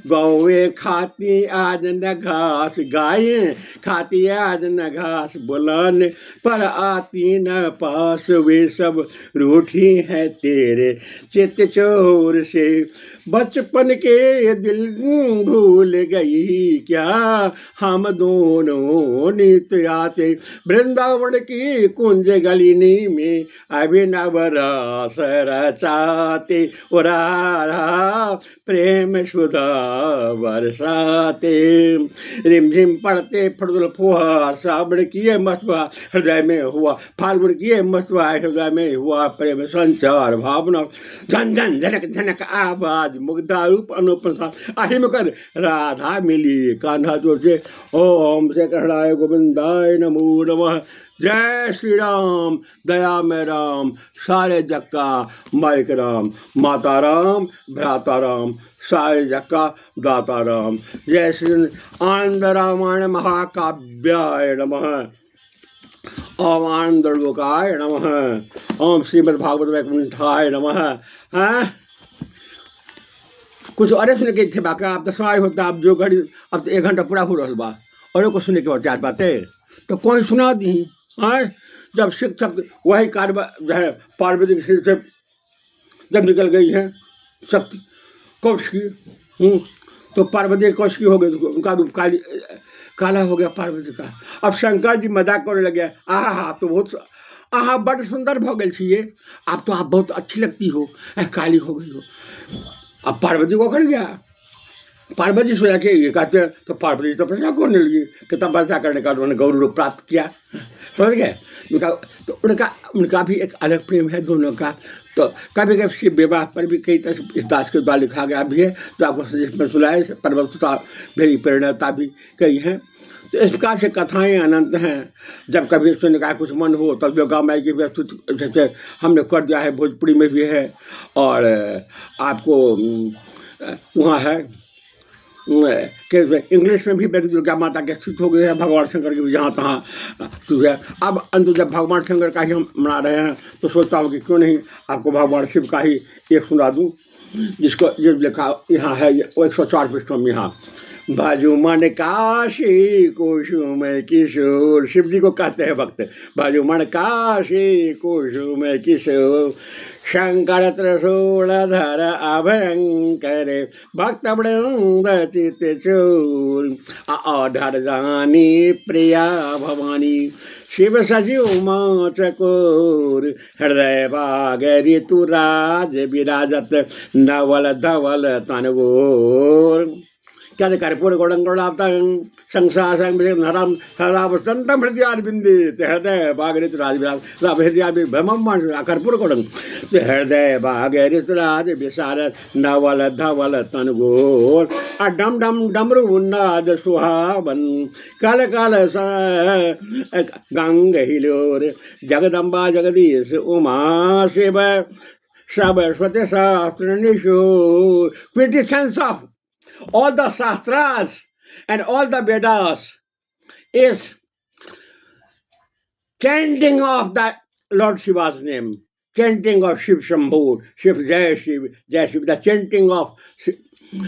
गौएं खाती आज न घास, गायें खाती आज न घास, बुलाने पर आती न पास, वे सब रूठी है तेरे चित चोर से। बचपन के दिल भूल गई क्या हम दोनों नित आते, वृंदावन की कुंज गलिनी में अभिनव रस रचाते, उरा प्रेम सुधा बरसाते। रिमझिम पड़ते फुल फुहार, सावन किए मस्तवा हृदय में हुआ, फाल्गुन किए मस्तवा हृदय में हुआ, प्रेम संचार भावना झन झन झनक झनक आवाज, मुग्धा रूप अनुपम अहिम कर राधा मिली कान्हा तुझे। ओम से कृष्णाय गोविंदाय नमो नमः। जय श्री राम, दया में राम, सारे जग का मालिक राम, माता राम, भ्राता राम, सारे जग का दाता राम। जय श्री आनंद रामायण महाकाव्याय नमः। ओम आनंद लोकाय नमः। ओम श्रीमद् भागवत वैकुंठाय नमः। हाँ, कुछ और सुने के थे बाकी आप तो सुनाई होता, आप जो घड़ी अब तो 1 घंटा पूरा हो रहा बा और को सुने के बाद 4 बातें तो कोई सुना दी। हाँ, जब सिख शब्द वही कार्य जो है पार्वती के सिर से जब निकल गई है शक्ति कौशिकी, तो पार्वती कौशिकी हो गई, तो उनका रूप काला हो गया पार्वती का। अब शंकर जी मजाक करने लगे, आहा आप तो बहुत आहा बड़ सुंदर भ गई थी ये, आप तो आप बहुत अच्छी लगती हो, काली हो गई हो। अब पार्वती को खड़ गया, पार्वती सोचा कि ये कहते हैं, तो पार्वती तपस्या करने लगी कि तपस्या करने का उन्होंने गौर रूप प्राप्त किया, समझ गए। तो उनका भी एक अलग प्रेम है दोनों का। तो कभी कभी शिव विवाह पर भी कई तरह इस दास के द्वारा लिखा गया भी है, तो आपको जिसमें सुनाए पर्वतता मेरी प्रेरणता भी कई हैं। तो इस प्रकार से कथाएँ अनंत हैं। जब कभी सुनने का कुछ मन हो तब योगा माई की प्रस्तुत जैसे हमने कर दिया है, भोजपुरी में भी है और आपको वहाँ है कि इंग्लिश में भी दुर्गा माता के स्थित हो गए हैं, भगवान शंकर की भी जहाँ तहाँ है। अब अंत जब भगवान शंकर का ही हम मना रहे हैं तो सोचता हूँ कि क्यों नहीं आपको भगवान शिव का ही एक सुना दूँ, जिसको ये लिखा यहाँ है, वो 104 पृष्ठों में। यहाँ बाजू मन काशी कुसुम किशोर, शिव जी को कहते हैं भक्त, बाजू मन काशी कुसुम किशोर, शंकर त्रिशूलधर अभयंकर, भक्त वृंद चित चोर, अधर जानी प्रिया भवानी, शिव सजी उमा चकोर, हृदय बाग ऋतुराज विराजत, नवल धवल तनवोर, क्या कर्पूर गौड़ंगौड़ाप्तं संसार संग हरावस्तंतम हृदयारविंदे, हृदय बागरित राजविराज हृदय भ्रमम कर्पूर गौड़ंग, हृदय बागरित विशारद, नवल धवल तनगोर, डम डम डमरू उन्नाद सुहावन, काल काल गंग हिलोर, जगदम्बा जगदीश उमा शिव सरस्वती शास्त्र निशोर। Quintessence of all the Shastras and all the Vedas is chanting of the Lord Shiva's name, chanting of Shiv Shambhu, Shiv Jai Shiv, Jai Shiv, the chanting of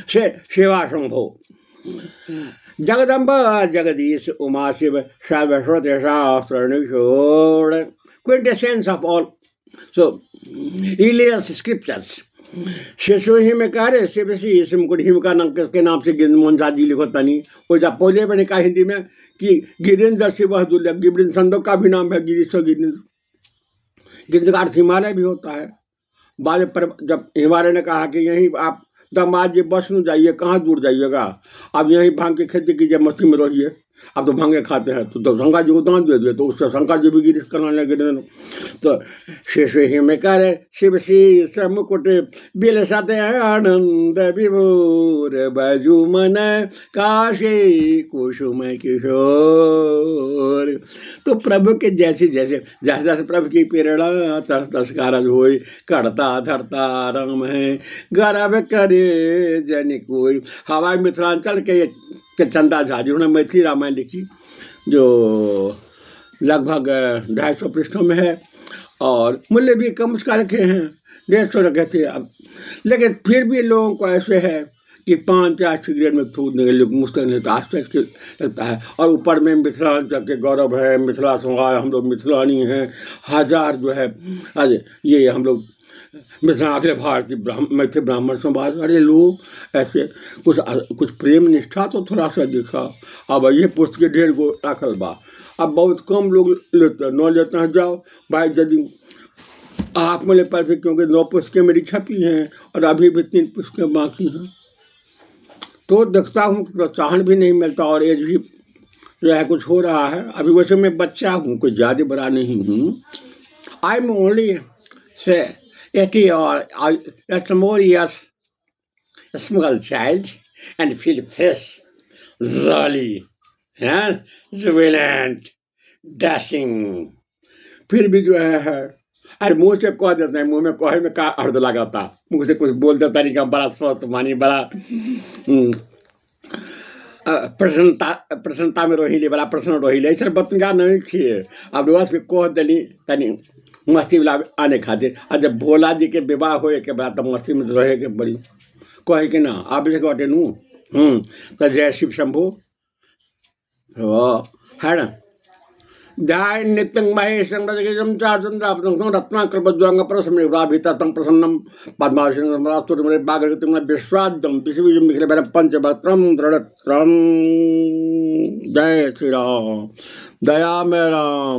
Shiva Shambhu. Jagadamba Jagadish Uma Shiva Sarvaswati Shastra Nishod, quintessence of all. So, religious scriptures. शिशु ही में कह रहे शिव सी इसम को हिम का नाम के नाम से मोहनदास जी लिखो तनी, वो जब पहले मैंने कहा हिंदी में कि गिरिंद्र शिव दुर्लभ, गिरिंद्र संतों का भी नाम है गिरीश्वर गिरिंद्र, गिरिंद्र का अर्थ हिमालय भी होता है। बाद पर जब हिमालय ने कहा कि यहीं आप दामाद जी बस में जाइए, कहाँ दूर जाइएगा, अब यहीं भांग की खेती कीजिए, मस्ती में रहिए, अब तो भांगे खाते हैं, तो शंकर जी को दान दे दिए, तो उससे शंकर जी भी गिरीश करने लगे। तो शेष ही में कर शिव शीस मुकुट बिलसते आनंद विभोर, बाजू मन काशी कुसुम किशोर। तो प्रभु के जैसे जैसे जैसे जैसे प्रभु की प्रेरणा तस तस कारज हो, करता धरता राम है गर्भ करे जन कोई। हमारे मिथिलांचल के चंदा झा जिन्होंने मैथिली रामायण लिखी, जो लगभग 250 पृष्ठों में है, और मूल्य भी कम उसका रखे हैं, 150 रखे थे अब। लेकिन फिर भी लोगों को ऐसे है कि 5 या सिगरेट में थूकने के लिए मुश्किल नहीं, तो आश्चर्य लगता है। और ऊपर में मिथिलांचल के गौरव है, मिथिला समाज, हम लोग मिथिलानी हैं, हजार जो है आज ये हम लोग मिथिला अखिल भारतीय मैथिली ब्राह्मण समाज। अरे लोग ऐसे कुछ प्रेम निष्ठा तो थोड़ा सा दिखा। अब ये पुस्तकें ढेर गो रखल बा, अब बहुत कम लोग लेते, न लेते हैं। जाओ भाई, यदि आप मिले पर भी, क्योंकि 9 पुस्तकें मेरी छपी हैं और अभी भी 3 पुस्तकें बाकी हैं, तो देखता हूँ कि प्रोत्साहन भी नहीं मिलता और एज भी जो है कुछ हो रहा है। अभी वैसे मैं बच्चा हूँ, कोई ज़्यादा बड़ा नहीं हूँ। I am only say 80 or at more years small child and feel fresh, jolly, and jubilant, dashing। फिर भी जो है अरे मुंह से कह देते हैं, मुंह में कहे में का अर्थ लगाता, मुंह से कुछ बोल देता नहीं, का बड़ा स्वस्थ मानी, बड़ा प्रसन्नता में रही, बड़ा प्रसन्न रही। ऐसा बतंगा नहीं किए। अब रोज भी कह देनी तनी मस्ती वाला आने खातिर। और जब भोला जी के विवाह हो के बड़ा तब मस्ती में रहे के बड़ी कहे कि ना आप से कटे नू तो जय शिव शंभु है ना। ध्याय नित्यं महेशं भजगेशं चारुचन्द्रावतं रत्नाकल्पद्वांग परसमनिवराभितं प्रसन्नं पद्मासनं रास्तुर्मरे बागरगतिं विश्वाद्यं विश्वबीजं मिखिलभरं पंचभत्रं दृढत्रं। जय श्री राम, दया में राम।